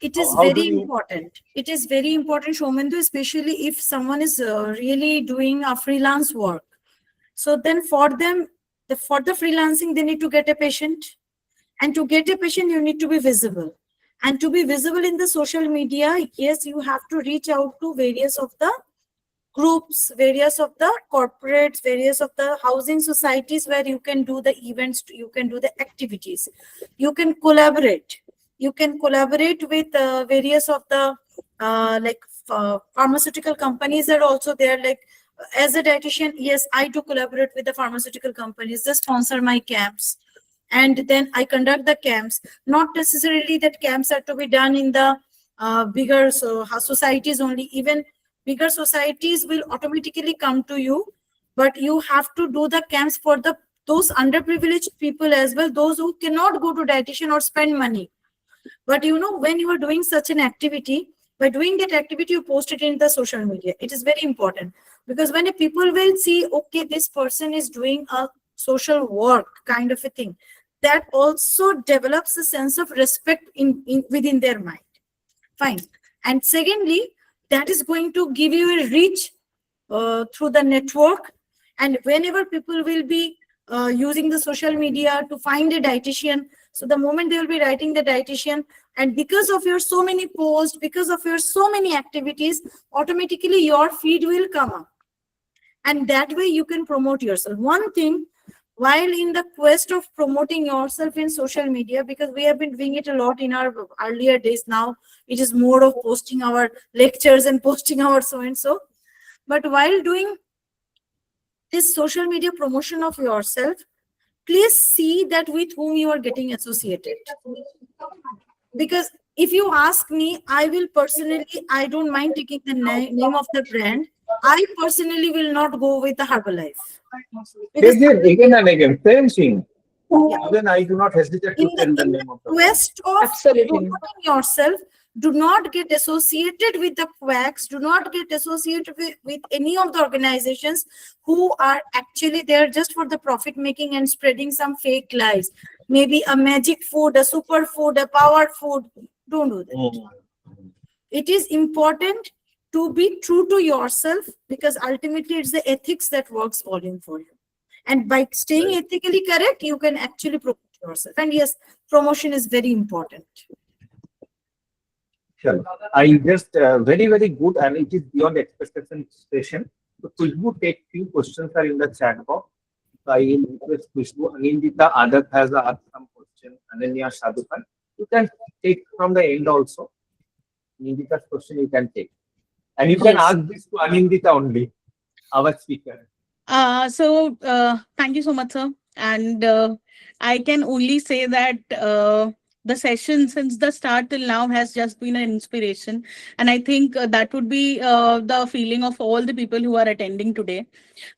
It is very important. It is very important, Shomendu, especially if someone is really doing a freelance work. So then for them, for the freelancing, they need to get a patient. And to get a patient, you need to be visible. And to be visible in the social media, yes, you have to reach out to various of the groups, various of the corporates, various of the housing societies where you can do the events, you can do the activities. You can collaborate. You can collaborate with various of the pharmaceutical companies that are also there. Like as a dietitian, yes, I do collaborate with the pharmaceutical companies. They sponsor my camps, and then I conduct the camps. Not necessarily that camps are to be done in the bigger societies only. Even bigger societies will automatically come to you, but you have to do the camps for those underprivileged people as well, those who cannot go to dietitian or spend money. But when you are doing such an activity, by doing that activity, you post it in the social media. It is very important because when people will see, okay, this person is doing a social work kind of a thing, that also develops a sense of respect within their mind. Fine. And secondly, that is going to give you a reach through the network. And whenever people will be using the social media to find a dietitian, so the moment they will be writing the dietitian, and because of your so many posts, because of your so many activities, automatically your feed will come up. And that way you can promote yourself. One thing, while in the quest of promoting yourself in social media, because we have been doing it a lot in our earlier days, now it is more of posting our lectures and posting our so-and-so. But while doing this social media promotion of yourself, please see that with whom you are getting associated. Because if you ask me, I will personally, I don't mind taking the name of the brand. I personally will not go with the Herbalife. Again and again, same thing. Even I do not hesitate to tell the name of the quest of Absolutely. promoting yourself, do not get associated with the quacks, do not get associated with any of the organizations who are actually there just for the profit making and spreading some fake lies. Maybe a magic food, a superfood, a power food. Don't do that. It is important to be true to yourself, because ultimately it's the ethics that works volume for you. And by staying ethically correct, you can actually promote yourself. And yes, promotion is very important. Sure. I just very, very good, and it is beyond expectation session. So Khushbu, take few questions are in the chat box. So I will request Khushbu, Anindita, Adat has asked some question, Ananya, Shadukhan. You can take from the end also. Anindita's question you can take. And you can ask this to Anindita only, our speaker. Thank you so much, sir. And I can only say that the session since the start till now has just been an inspiration. And I think that would be the feeling of all the people who are attending today.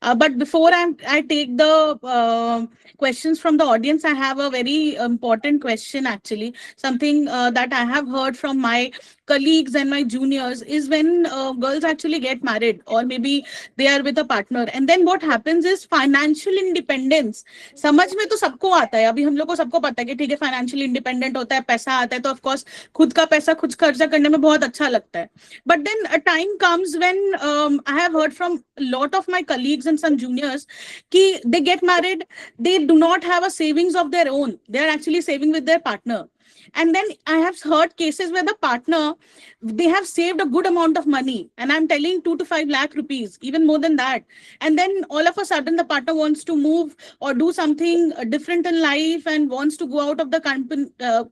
But before I take the questions from the audience, I have a very important question actually. Something that I have heard from my colleagues and my juniors is when girls actually get married, or maybe they are with a partner, and then what happens is financial independence. समझ में तो सबको आता है, अभी हम लोग को सबको पता है कि ठीक है फाइनेंशियल इंडिपेंडेंट होता है, पैसा आता है, तो ऑफ कोर्स खुद का पैसा खुद खर्चा करने में बहुत अच्छा लगता है. But then a time comes when I have heard from a lot of my colleagues and some juniors कि they get married, they do not have a savings of their own, they are actually saving with their partner. And then I have heard cases where the partner, they have saved a good amount of money, and I'm telling 2 to 5 lakh rupees, even more than that. And then all of a sudden the partner wants to move or do something different in life and wants to go out of the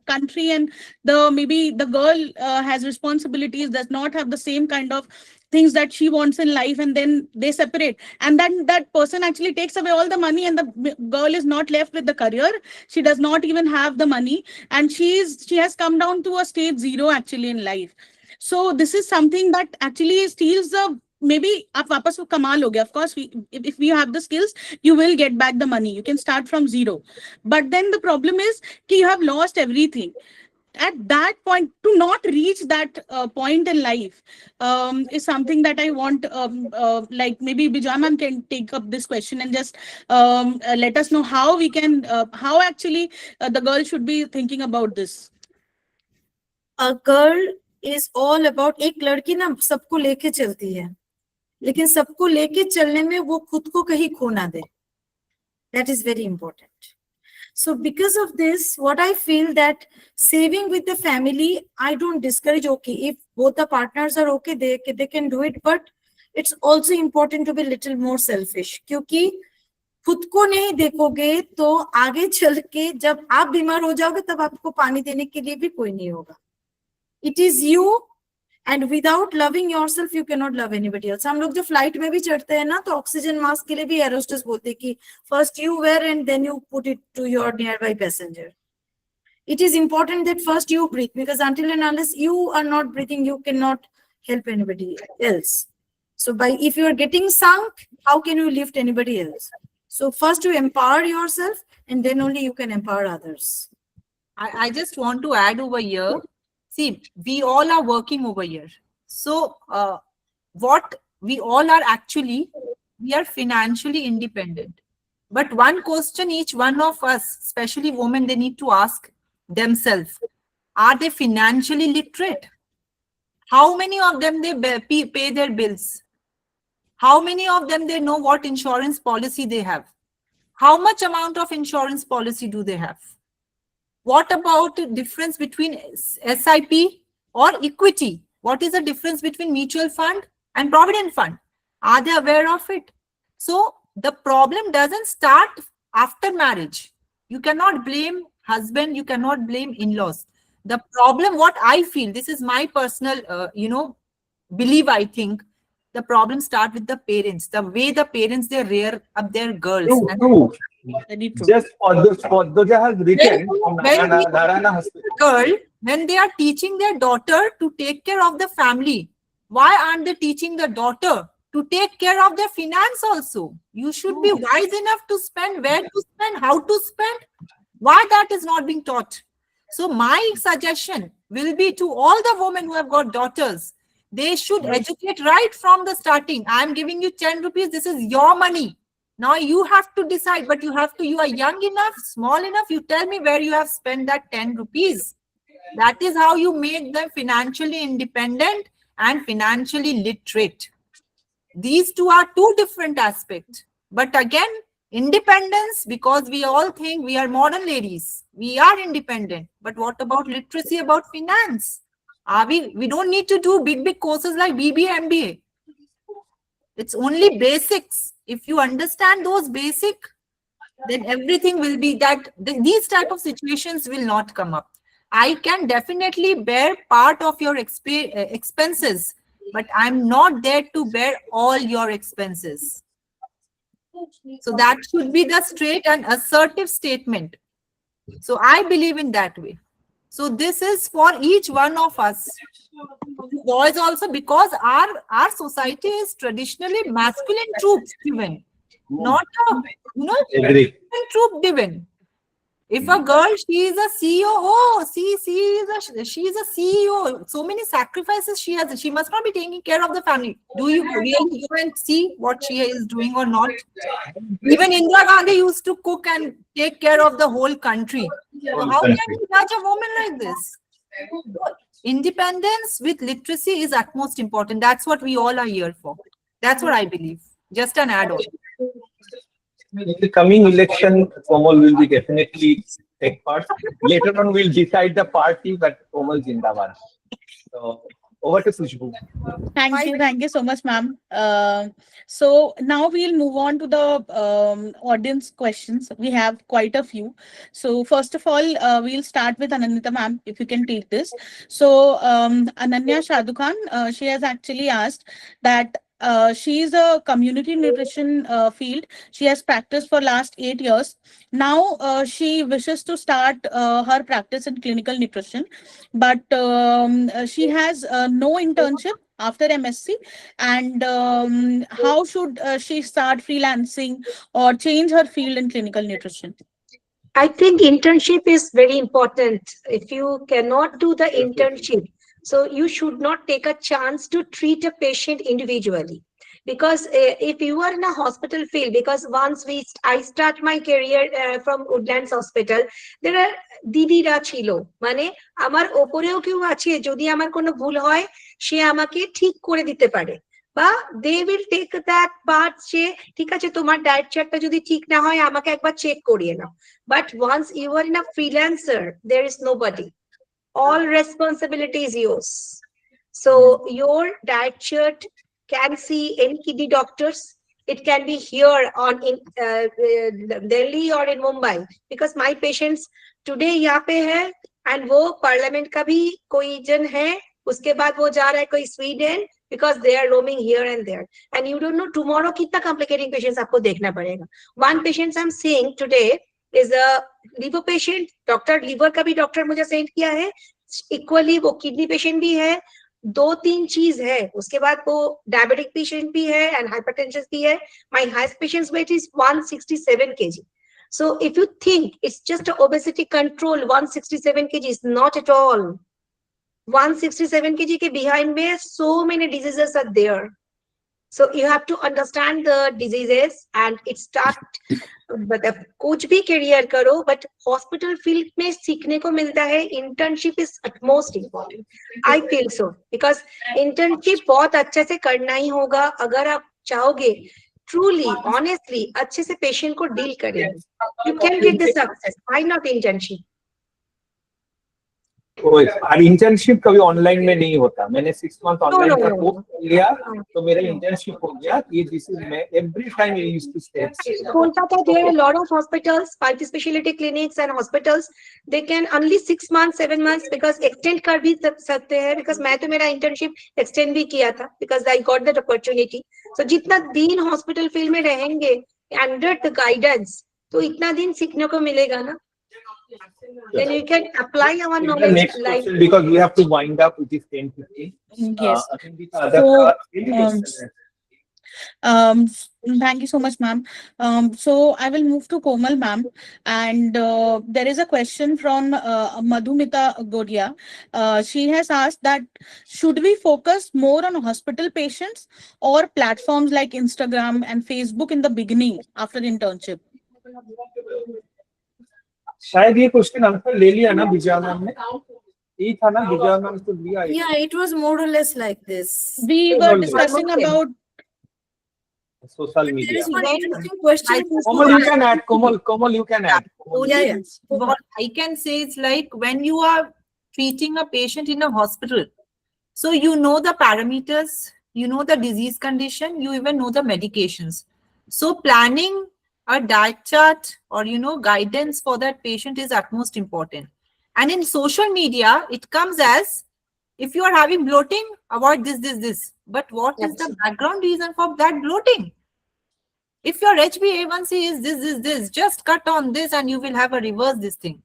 country, and maybe the girl has responsibilities, does not have the same kind of things that she wants in life, and then they separate, and then that person actually takes away all the money, and the girl is not left with the career. She does not even have the money, and she has come down to a stage 0 actually in life. So this is something that actually steals the, maybe आप वापस वो कमा लोगे, of course if we have the skills you will get back the money, you can start from 0, but then the problem is कि you have lost everything. At that point, to not reach that point in life is something that I want, like maybe Bijay ma'am can take up this question and just let us know how we can, how actually the girl should be thinking about this. A girl is all about, एक लड़की ना सबको लेके चलती है, लेकिन सबको लेके चलने में वो खुद को कहीं खो ना दे. That is very important. So because of this, what I feel that saving with the family, I don't discourage. Okay, if both the partners are okay, they can do it. But it's also important to be a little more selfish. क्योंकि खुद को नहीं देखोगे तो आगे चल के जब आप बीमार हो जाओगे तब आपको पानी देने के लिए भी कोई नहीं होगा. It is you, and without loving yourself, you cannot love anybody else. हम लोग जो फ्लाइट में भी चढ़ते हैं ना, तो ऑक्सीजन मास्क के लिए भी एयर होस्टेस बोलते हैं कि first you wear and then you put it to your nearby passenger. It is important that first you breathe, because until and unless you are not breathing, you cannot help anybody else. So if you are getting sunk, how can you lift anybody else? So first you empower yourself, and then only you can empower others. I just want to add over here. See, we all are working over here. So what we all are actually, we are financially independent. But one question each one of us, especially women, they need to ask themselves, are they financially literate? How many of them they pay their bills? How many of them they know what insurance policy they have? How much amount of insurance policy do they have? What about the difference between SIP or equity? What is the difference between mutual fund and provident fund? Are they aware of it? So the problem doesn't start after marriage. You cannot blame husband, you cannot blame in-laws. The problem, what I feel, this is my personal, belief, I think, the problem starts with the parents. The way the parents, they rear up their girls. True. Just Padmaja has written from Dharana Hospital. Girl, when they are teaching their daughter to take care of the family, why aren't they teaching the daughter to take care of their finance also. You should be wise enough to spend, where to spend, how to spend. Why that is not being taught? So my suggestion will be to all the women who have got daughters, they should educate right from the starting. I'm giving you 10 rupees. This is your money. Now you have to decide, but you are young enough, small enough. You tell me where you have spent that 10 rupees. That is how you make them financially independent and financially literate. These two are two different aspects. But again, independence, because we all think we are modern ladies. We are independent. But what about literacy, about finance? We don't need to do big courses like BBA, MBA. It's only basics. If you understand those basic, then everything will be that these type of situations will not come up. I can definitely bear part of your expenses, but I'm not there to bear all your expenses. So that should be the straight and assertive statement. So I believe in that way. So this is for each one of us. Boys also, because our society is traditionally masculine troops driven, not a feminine troop driven. If a girl, she is a CEO, oh, she is a CEO. So many sacrifices she has. She must not be taking care of the family. Do you really go and see what she is doing or not? Even Indira Gandhi used to cook and take care of the whole country. So how can you judge a woman like this? Independence with literacy is utmost important. That's what we all are here for. That's what I believe. Just an add-on. In the coming election, Komal will be definitely take part. Later on, we'll decide the party, but Komal Zindabad. So over to Khushbu. Thank you so much, ma'am. So now we'll move on to the audience questions. We have quite a few. So first of all, we'll start with Anandita, ma'am, if you can take this. So Ananya Shadukhan, she has actually asked that she is a community nutrition field. She has practiced for last 8 years. Now she wishes to start her practice in clinical nutrition, but she has no internship after MSc. And how should she start freelancing or change her field in clinical nutrition? I think internship is very important. If you cannot do the internship, so you should not take a chance to treat a patient individually. Because if you are in a hospital field, because once I start my career from Woodlands Hospital, there are দিদিরা ছিল, মানে আমার ওপরেও কেউ আছে, যদি আমার কোনো ভুল হয় সে আমাকে ঠিক করে দিতে পারে, বা they will take that part, সে ঠিক আছে তোমার ডায়েট চার্টটা যদি ঠিক না হয় আমাকে একবার চেক করিয়ে নাও. But once you are in a freelancer, there is nobody. All responsibility is yours. So your diet chart can see any kidney doctors. It can be here on in Delhi or in Mumbai, because my patients today यहाँ पे है, and वो parliament का भी कोई जन है, उसके बाद वो जा रहा है कोई Sweden, because they are roaming here and there, and you don't know tomorrow कितना complicating patients आपको देखना पड़ेगा. One patient I'm seeing today is a liver patient. Doctor liver का भी डॉक्टर मुझे सेंड किया है. Equally वो kidney patient भी है. 2-3 चीज है. उसके बाद वो diabetic patient भी है and hypertension भी है. My highest patient's weight is 167 kg. So if you think it's just a obesity control, 167 kg is not at all. 167 kg के behind में so many diseases are there. So you have to understand the diseases and it start. मतलब कुछ भी career करो, but hospital field में सीखने को मिलता है. Internship is at most important. I feel so, because internship बहुत अच्छे से करना ही होगा अगर आप चाहोगे truly, honestly, अच्छे से patient को deal करेंगे. You can get the success. Why not internship? और इंटर्नशिप कभी ऑनलाइन में नहीं होता. मैंने 6 month ऑनलाइन का कोर्स कर लिया, तो मेरा इंटर्नशिप हो गया. ये दिस इज मैं every time I used to stay. Kolkata, there are a lot of hospitals, multi-speciality clinics and hospitals. They can only 6 months, 7 months, because extend कर भी सकते हैं. Because मैं तो मेरा internship extend भी किया था, because I got that opportunity. So जितना दिन hospital field में रहेंगे under the guidance, तो इतना दिन सीखने को मिलेगा ना. Then you can apply our knowledge. Next question, because we have to wind up, it is 10:50. Yes. I think the other Um, Thank you so much, ma'am. So I will move to Komal, ma'am. And there is a question from Madhumita Godia. She has asked that should we focus more on hospital patients or platforms like Instagram and Facebook in the beginning after internship? शायद ये question answer ले लिया ना Vijaya ma'am ने, यही था ना Vijaya ma'am को दिया। Yeah, it was more or less like this. We were discussing about social There media. is one interesting question. Komal, you can add. Komal, you can add. Yeah. What I can say is like when you are treating a patient in a hospital, so you know the parameters, you know the disease condition, you even know the medications. So planning a diet chart or guidance for that patient is utmost important. And in social media, it comes as if you are having bloating, avoid this. But what is the background reason for that bloating? If your HbA1c is this, just cut on this and you will have a reverse this thing.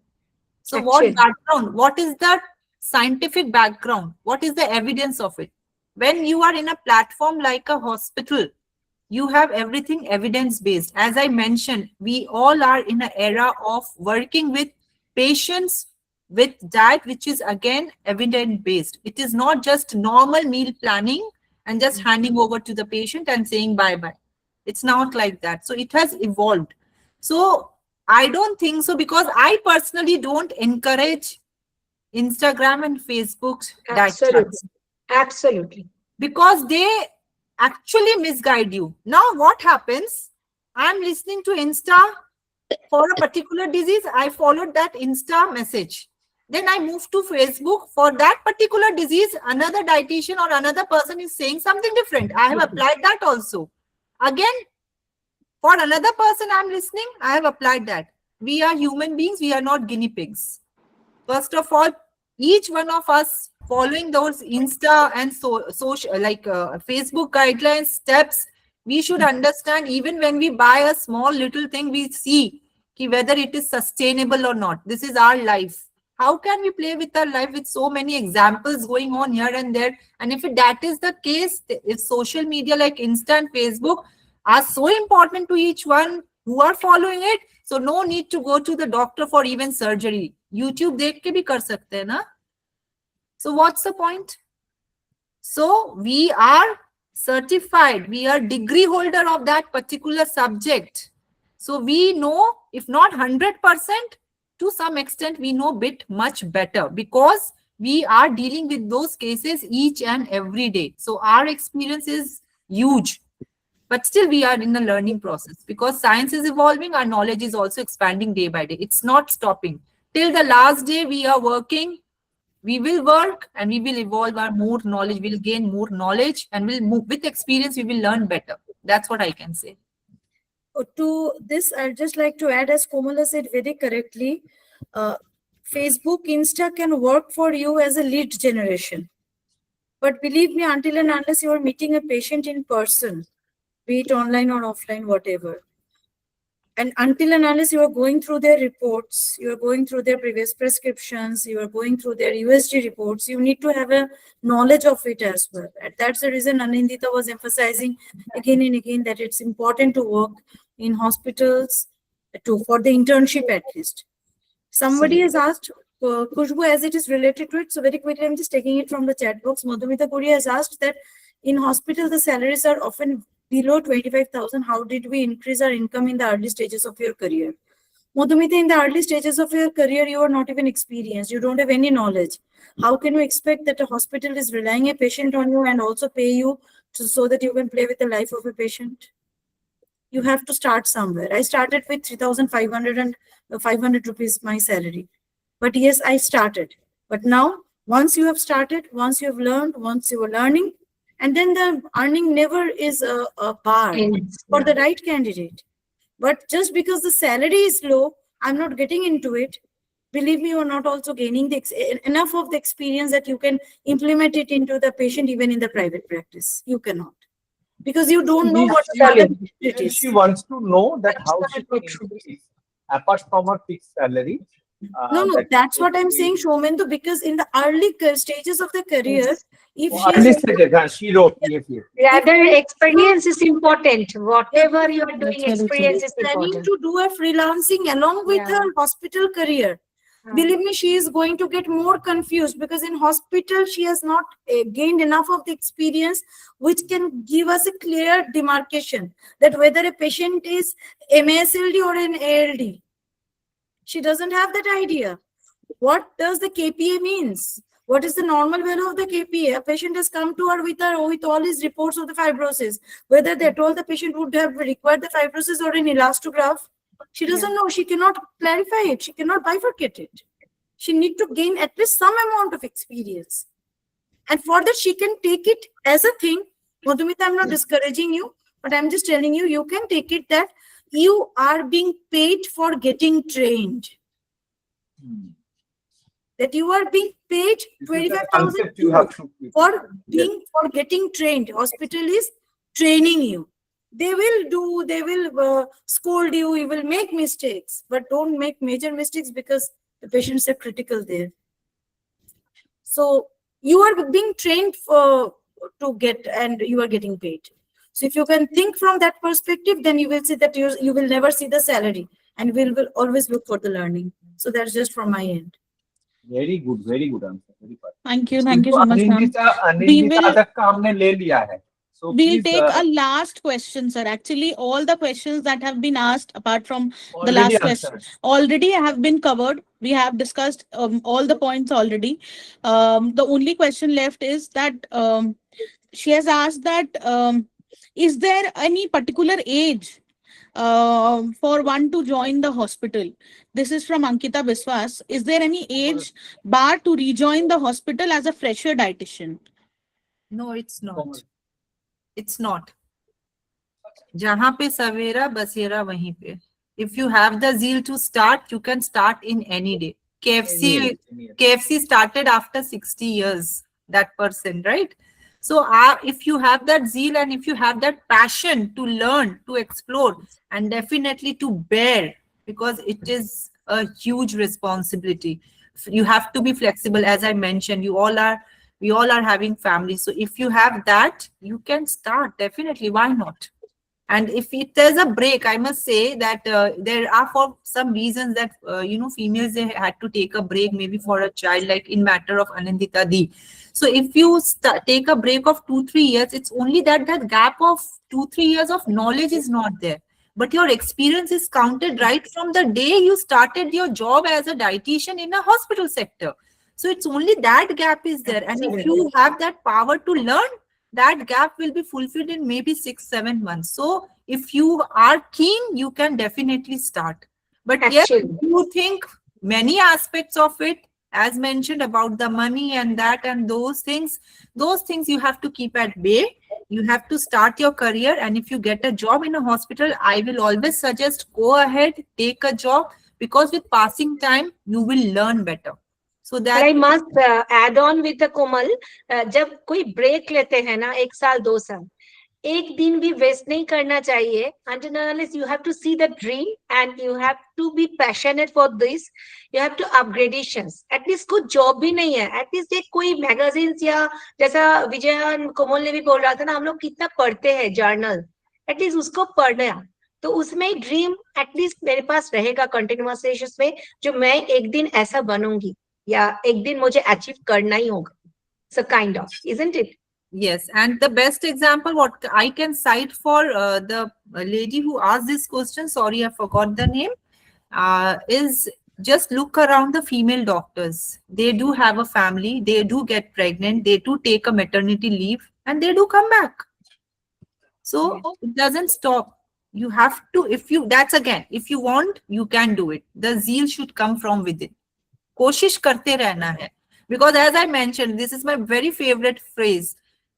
So what background? What is the scientific background? What is the evidence of it? When you are in a platform like a hospital, you have everything evidence-based. As I mentioned, we all are in an era of working with patients with diet, which is again evidence-based. It is not just normal meal planning and just handing over to the patient and saying bye-bye. It's not like that. So it has evolved. So I don't think so, because I personally don't encourage Instagram and Facebook diet charts. Absolutely. Because they actually misguide you. Now what happens? I'm listening to Insta for a particular disease. I followed that Insta message. Then I move to Facebook for that particular disease. Another dietitian or another person is saying something different. I have applied that also. Again, for another person I'm listening, I have applied that. We are human beings. We are not guinea pigs. First of all, each one of us following those Insta and social Facebook guidelines steps, we should understand. Even when we buy a small little thing, we see whether it is sustainable or not. This is our life. How can we play with our life with so many examples going on here and there? And if that is the case, if social media like Insta and Facebook are so important to each one who are following it, so no need to go to the doctor for even surgery. YouTube देख के भी कर सकते हैं ना? So what's the point? So we are certified, we are degree holder of that particular subject. So we know, if not 100%, to some extent, we know bit much better, because we are dealing with those cases each and every day. So our experience is huge. But still we are in a learning process, because science is evolving, our knowledge is also expanding day by day. It's not stopping. Till the last day we are working, we will work and we will evolve our more knowledge, we'll gain more knowledge, and we'll move with experience, we will learn better. That's what I can say. To this, I'd just like to add, as Komala said very correctly, Facebook, Insta can work for you as a lead generation. But believe me, until and unless you are meeting a patient in person, be it online or offline, whatever, and until and unless you are going through their reports, you are going through their previous prescriptions, you are going through their USG reports, you need to have a knowledge of it as well. And that's the reason Anindita was emphasizing again and again that it's important to work in hospitals for the internship at least. Somebody has asked, Khushbu, as it is related to it, so very quickly, I'm just taking it from the chat box. Madhumita Korea has asked that in hospital, the salaries are often below 25,000. How did we increase our income in the early stages of your career? Madhumita, in the early stages of your career, you are not even experienced. You don't have any knowledge. How can you expect that a hospital is relying a patient on you and also pay you so that you can play with the life of a patient? You have to start somewhere. I started with 3,500 and 500 rupees my salary. But yes, I started. But now, once you have started, once you have learned, once you are learning, and then the earning never is a bar for the right candidate. But just because the salary is low, I'm not getting into it. Believe me, you are not also gaining enough of the experience that you can implement it into the patient even in the private practice. You cannot. Because you don't know what it is. She wants to know that how she can increase, apart from her fixed salary, No, that that's what I'm saying, actually- Shomendu, because in the early stages of the career, if Oh, she early is stages, she wrote, yes, yes. Rather, experience is important. Whatever you are doing, That's very true. experience is planning important. to do a freelancing along with Yeah. her hospital career, believe me, she is going to get more confused, because in hospital she has not gained enough of the experience which can give us a clear demarcation that whether a patient is MASLD or an ALD. She doesn't have that idea. What does the KPA means? What is the normal value of the KPA? A patient has come to her with all his reports of the fibrosis. Whether they told the patient would have required the fibrosis or an elastograph, she doesn't know. She cannot clarify it. She cannot bifurcate it. She needs to gain at least some amount of experience. And for that, she can take it as a thing. Madhumita, I'm not discouraging you, but I'm just telling you, you can take it that you are being paid for getting trained. That you are being paid This is the 25,000 concept you have to keep. Yes. for getting trained. Hospital is training you. They will scold you, you will make mistakes, but don't make major mistakes because the patients are critical there. So you are being trained to get, and you are getting paid. So if you can think from that perspective, then you will see that you will never see the salary, and will always look for the learning. So that's just from my end. Very good answer. Very good. Thank you so much, ma'am. Anindita तक का हमने ले लिया है. So We'll please, take a last question, sir. Actually, all the questions that have been asked, apart from the already last answered. question, already have been covered. We have discussed all the points already. The only question left is that she has asked that is there any particular age for one to join the hospital? This is from Ankita Biswas. Is there any age bar to rejoin the hospital as a fresher dietitian? No, it's not. It's not. जहाँ पे सवेरा बसेरा वहीं पे. If you have the zeal to start, you can start in any day. KFC started after 60 years, that person, right? So if you have that zeal and if you have that passion to learn, to explore, and definitely to bear, because it is a huge responsibility. You have to be flexible. As I mentioned, we all are having families. So if you have that, you can start, definitely. Why not? And if there's a break, I must say that there are, for some reasons that, females, they had to take a break, maybe for a child, like in matter of Anandita Di. So if you take a break of 2-3 years, it's only that gap of 2-3 years of knowledge is not there. But your experience is counted right from the day you started your job as a dietitian in a hospital sector. So it's only that gap is there. And if you have that power to learn, that gap will be fulfilled in maybe 6-7 months. So if you are keen, you can definitely start. But yes, you think many aspects of it, as mentioned about the money and that and those things you have to keep at bay. You have to start your career. And if you get a job in a hospital, I will always suggest go ahead, take a job, because with passing time, you will learn better. So that I must add on with the Komal, जब कोई break लेते हैं ना 1 साल 2 साल, एक दिन भी waste नहीं करना चाहिए. Until unless you have to see the dream and you have to be passionate for this, you have to upgradations. At least कुछ job भी नहीं है. At least एक कोई magazines या जैसा विजय कोमल ने भी बोल रहा था ना, हम लोग कितना पढ़ते हैं journal. At least उसको पढ़ना. तो उसमें ड्रीम एटलीस्ट मेरे पास रहेगा कंटिन्यूअस बेसिस में, जो मैं एक दिन ऐसा बनूंगी या एक दिन मुझे अचीव करना ही होगा. So kind of, isn't it? Yes, and the best example what I can cite for the lady who asked this question, sorry I forgot the name, is just look around the female doctors. They do have a family, they do get pregnant, they do take a maternity leave, and they do come back. So it doesn't stop. You have to, if you want, you can do it. The zeal should come from within. कोशिश करते रहना है. Because as I mentioned, this is my very favorite phrase.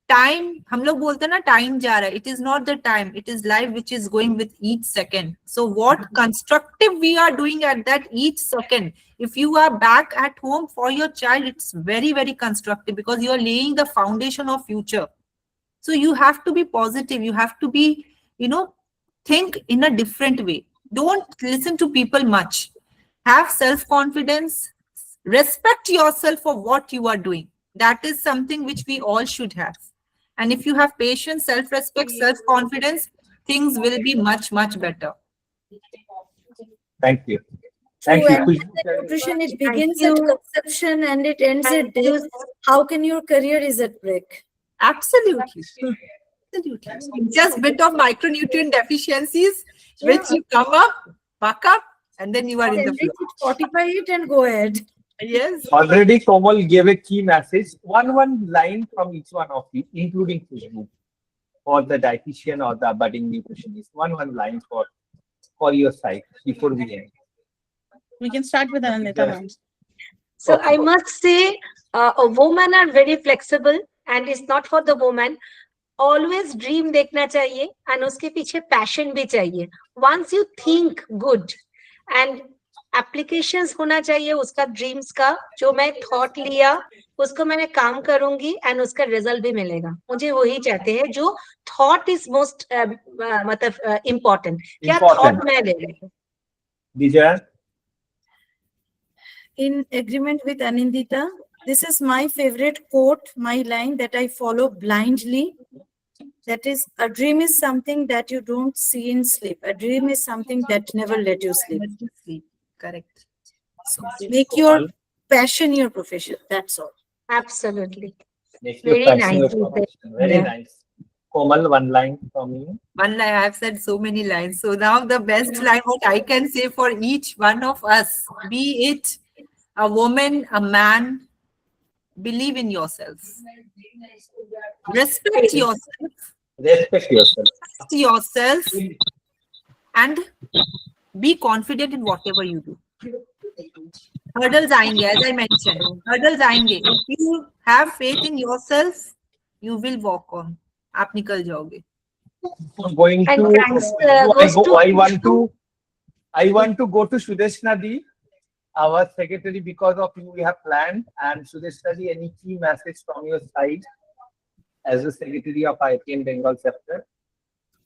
Time, हम लोग बोलते हैं ना, time जा रहा है. It is not the time. It is life which is going with each second. So what constructive we are doing at that each second. If you are back at home for your child, it's very, very constructive because you are laying the foundation of future. So you have to be positive. You have to be, think in a different way. Don't listen to people much. have self-confidence, respect yourself for what you are doing. That is something which we all should have. And if you have patience, self-respect, self-confidence, things will be much, much better. Thank you. True, Thank you, and Khushbu. the nutrition, it Thank begins you. at conception and it ends at death. How can your career is at break? Absolutely. Absolutely. Just bit of micronutrient deficiencies, which you come up, buck up, and then you are in the Enrich flow. it, fortify it, and go ahead. Yes. Already Komal gave a key message. One line from each one of you, including Khushbu, for the dietitian or the budding nutritionist. One line for your side before we end. We can start with Anandita, ma'am. So I must say, a woman are very flexible, and it's not for the woman. Always dream देखना चाहिए, and उसके पीछे passion भी चाहिए. Once you think good and applications होना चाहिए उसका dreams का, जो मैं thought लिया उसको मैंने काम करूंगी and उसका result भी मिलेगा. मुझे वही चाहते हैं जो thought is most मतलब important. क्या thought मैं ले रही हूँ? Vijay? In agreement with Anindita, this is my favorite quote, my line that I follow blindly. That is, a dream is something that you don't see in sleep. A dream is something that never let you sleep. Let you sleep. Correct. So make your passion your profession. That's all. Absolutely. Make your Very passion your nice. profession. Very Yeah. nice. Komal, one line from you. One line, I have said so many lines. So now the best line what I can say for each one of us, be it a woman, a man, believe in yourself. Respect yourself. Respect yourself. Trust yourself. And be confident in whatever you do. Hurdles आएंगे, as I mentioned. Hurdles आएंगे. If you have faith in yourself, you will walk on. आप निकल जाओगे. Going And to, thanks, goes to I want to go to Sudesh Nadi, our secretary. Because of you, we have planned. And Sudesh Nadi, any key message from your side as the secretary of IAPEN Bengal chapter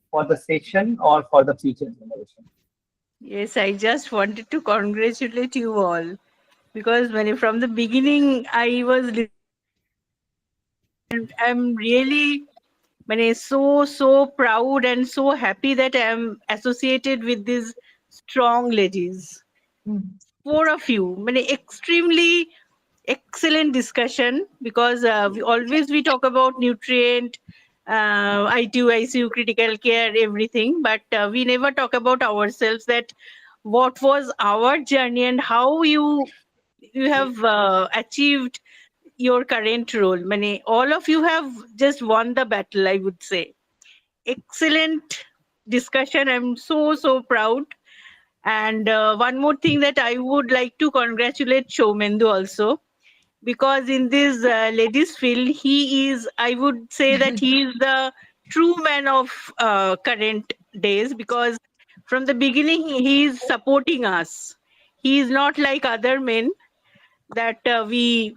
for the session or for the future generation? Yes, I just wanted to congratulate you all because from the beginning I was and I'm really so proud and so happy that I'm associated with these strong ladies. Four of you, extremely excellent discussion because we talk about nutrient, ITU, ICU, critical care, everything, but we never talk about ourselves, that what was our journey and how you have achieved your current role. All of you have just won the battle, I would say. Excellent discussion. I'm so proud. And one more thing that I would like to congratulate Shaumendu also, because in this ladies field, he is, I would say that he is the true man of current days, because from the beginning he is supporting us. He is not like other men that we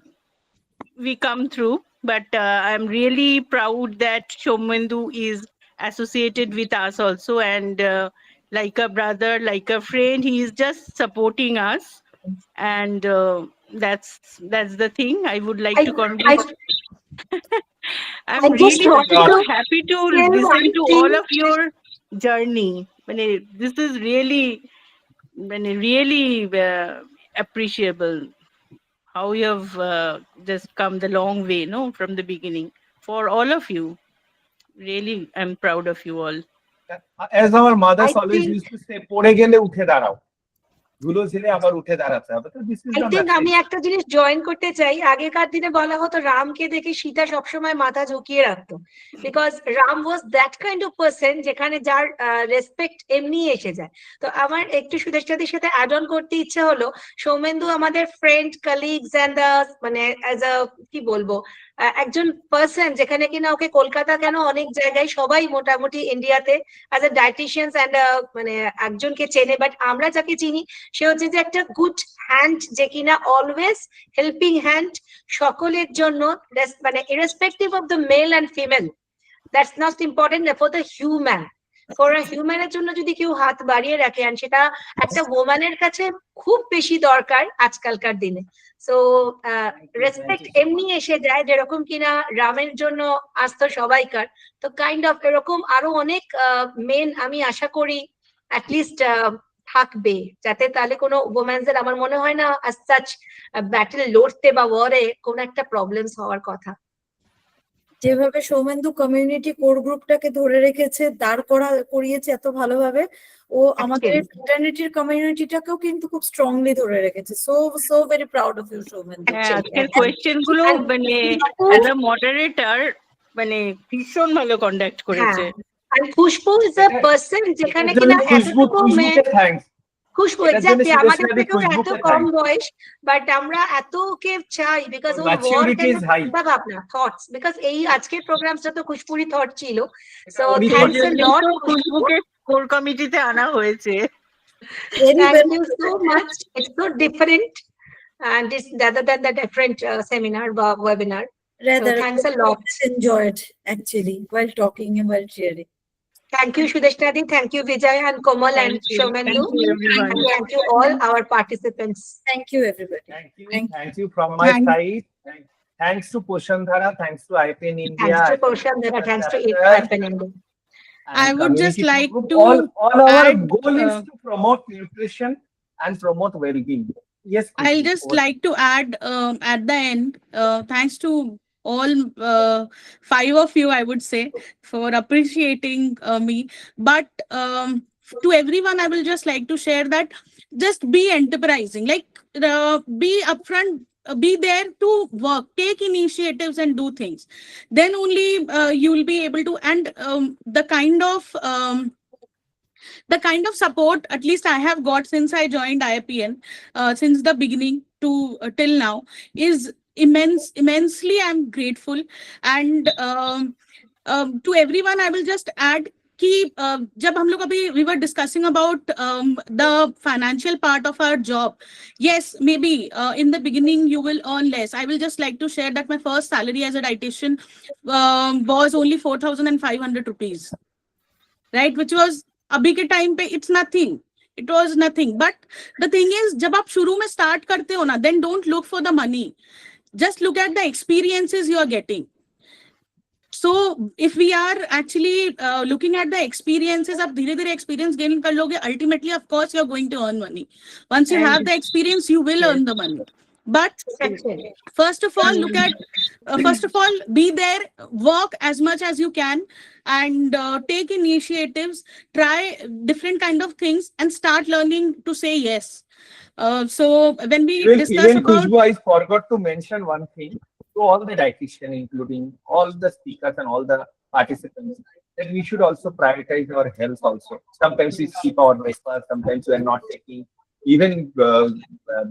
come through, but I'm really proud that Shaumendu is associated with us also, and like a brother, like a friend, he is just supporting us, and that's the thing I would like to congratulate. I'm just really wanted so to happy to say listen one to thing. all of your journey. This is really appreciable how you have just come the long way, from the beginning. For all of you, really, I'm proud of you all. As our mothers I always think- used to say, পড়ে গেলে উঠে দাঁড়াও, ধুলো ঝেড়ে আবার উঠে দাঁড়াতে হবে। So this is I the think আমি message. একটা জিনিস জয়েন করতে চাই। আগেকার দিনে বলা হতো রামকে দেখে সীতা সবসময় মাথা ঝুঁকিয়ে রাখতো, because Ram was that kind of person যেখানে যার রেসপেক্ট এমনি এসে যায়। তো আমার একটু সুদেশাদির সাথে অ্যাড অন করতে ইচ্ছে হলো, সৌমেন্দু আমাদের friend, colleagues and as a কি বলবো, একজন পার্সন যেখানে কিনা ওকে কলকাতা কেন অনেক জায়গায় সবাই মোটামুটি ইন্ডিয়াতে অ্যাজ আ ডায়েটিশিয়ানস এন্ড একজনকে চেনে, বাট আমরা যাকে চিনি সে হচ্ছে যে একটা গুড হ্যান্ড, যে কিনা অলওয়েজ হেল্পিং হ্যান্ড সকলের জন্য, irrespective of the male and female, that's not important for the human. For a হিউম্যানের জন্য যদি কেউ হাত বাড়িয়ে রাখে, আর সেটা একটা ওম্যানের কাছে খুব বেশি দরকার আজকালকার দিনে। সো রেসপেক্ট এমনি এসে যায়, যেরকম কিনা রামের জন্য আসতো সবাইকার, তো কাইন্ড অফ এরকম আরো অনেক মেন আমি আশা করি অ্যাটলিস্ট থাকবে, যাতে তাহলে কোনো ওমেন্সদের আমার মনে হয় না as such ব্যাটেল লড়তে বা ওয়ারে কোনো একটা প্রবলেমস হওয়ার কথা। যেভাবে সৌমেন্দু কমিউনিটি কোর গ্রুপটাকে ধরে রেখেছে, দাঁড় করিয়েছে এত ভালোভাবে, ও আমাদের ফ্রেটার্নিটির কমিউনিটিটাকেও কিন্তু খুব স্ট্রংলি ধরে রেখেছে। So very proud of you Soumendu. হ্যাঁ, আজকের কোয়েশ্চেন গুলো মানে অ্যাজ আ মডারেটর মানে ভীষণ ভালো কন্ডাক্ট করেছে। আর খুশবু ইজ আ পারসন যেখানে কিনা এতটুকু খুশবু এক্স্যাক্টলি আমাদের থেকেও এত কম বয়স, বাট আমরা এত ওকে চাই বিকজ ও ওয়ার্ক এন্ড চিন্তা ভাবনা থটস, বিকজ এই আজকের প্রোগ্রামটা তো খুশবুরি থট ছিল। So thanks a lot. খুশবুকে কোর কমিটিতে আনা হয়েছে। Thank you so much. It's so different and it's rather than the different seminar or webinar. Rather, so thanks a lot. Enjoyed actually while talking and while sharing. Thank you, Shudeshnadi. Thank you, Vijay and Komal and Shomendu. And thank you all our participants. Thank you, everybody. Thank you from my side. Thanks to Poshan Dhara. Thanks to IAPEN India. Thanks to Poshan Dhara. Thanks to IAPEN India. I would just like to all our goal is to promote nutrition and promote well-being. Yes, I'll just like to add at the end, thanks to all 5 of you, I would say, for appreciating me. But to everyone, I will just like to share that just be enterprising, like be upfront, be there to work, take initiatives and do things. Then only you will be able to, and the kind of support at least I have got since I joined IAPN, since the beginning to till now, is immensely. I'm grateful. And to everyone, I will just add कि जब हम लोग अभी we were discussing about the financial part of our job. Yes, maybe in the beginning you will earn less. I will just like to share that my first salary as a dietitian was only 4,500 rupees, right? Which was अभी के time पे it's nothing. It was nothing. But the thing is, जब आप शुरू में start करते हो ना, then don't look for the money. Just look at the experiences you are getting. So if we are actually looking at the experiences, आप धीरे-धीरे experience gain कर लोगे, ultimately of course you are going to earn money. Once you have the experience, you will earn the money. But first of all, be there, work as much as you can, and take initiatives, try different kind of things, and start learning to say yes. So when we discuss about Khushbu, I forgot to mention one thing to all the dietitians, including all the speakers and all the participants, that we should also prioritize our health also. Sometimes we skip our breakfast, sometimes we are not taking. Even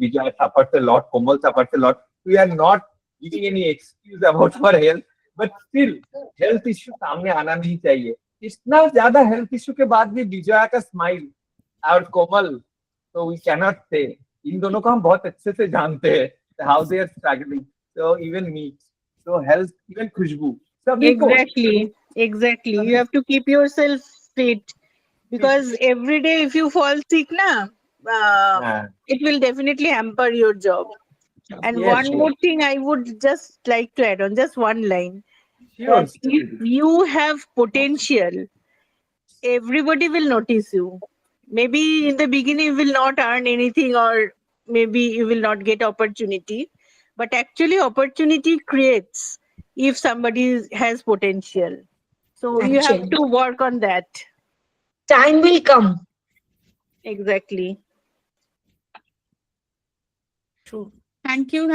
Vijay suffers a lot, Komal suffers a lot. We are not giving any excuse about our health, but still health issue सामने आना नहीं चाहिए. इतना ज़्यादा health issue के बाद भी विजया का smile और कोमल, so we cannot say. इन दोनों को हम बहुत अच्छे से जानते हैं how they are struggling. So even me, so health, even Khushbu. Exactly. You have to keep yourself fit, because every day if you fall sick, it will definitely hamper your job. And one more thing I would just like to add on, just one line. If you have potential, everybody will notice you. Maybe in the beginning you will not earn anything, or maybe you will not get opportunity, but actually opportunity creates if somebody has potential. So you have to work on that. Time will come. Exactly. Thank you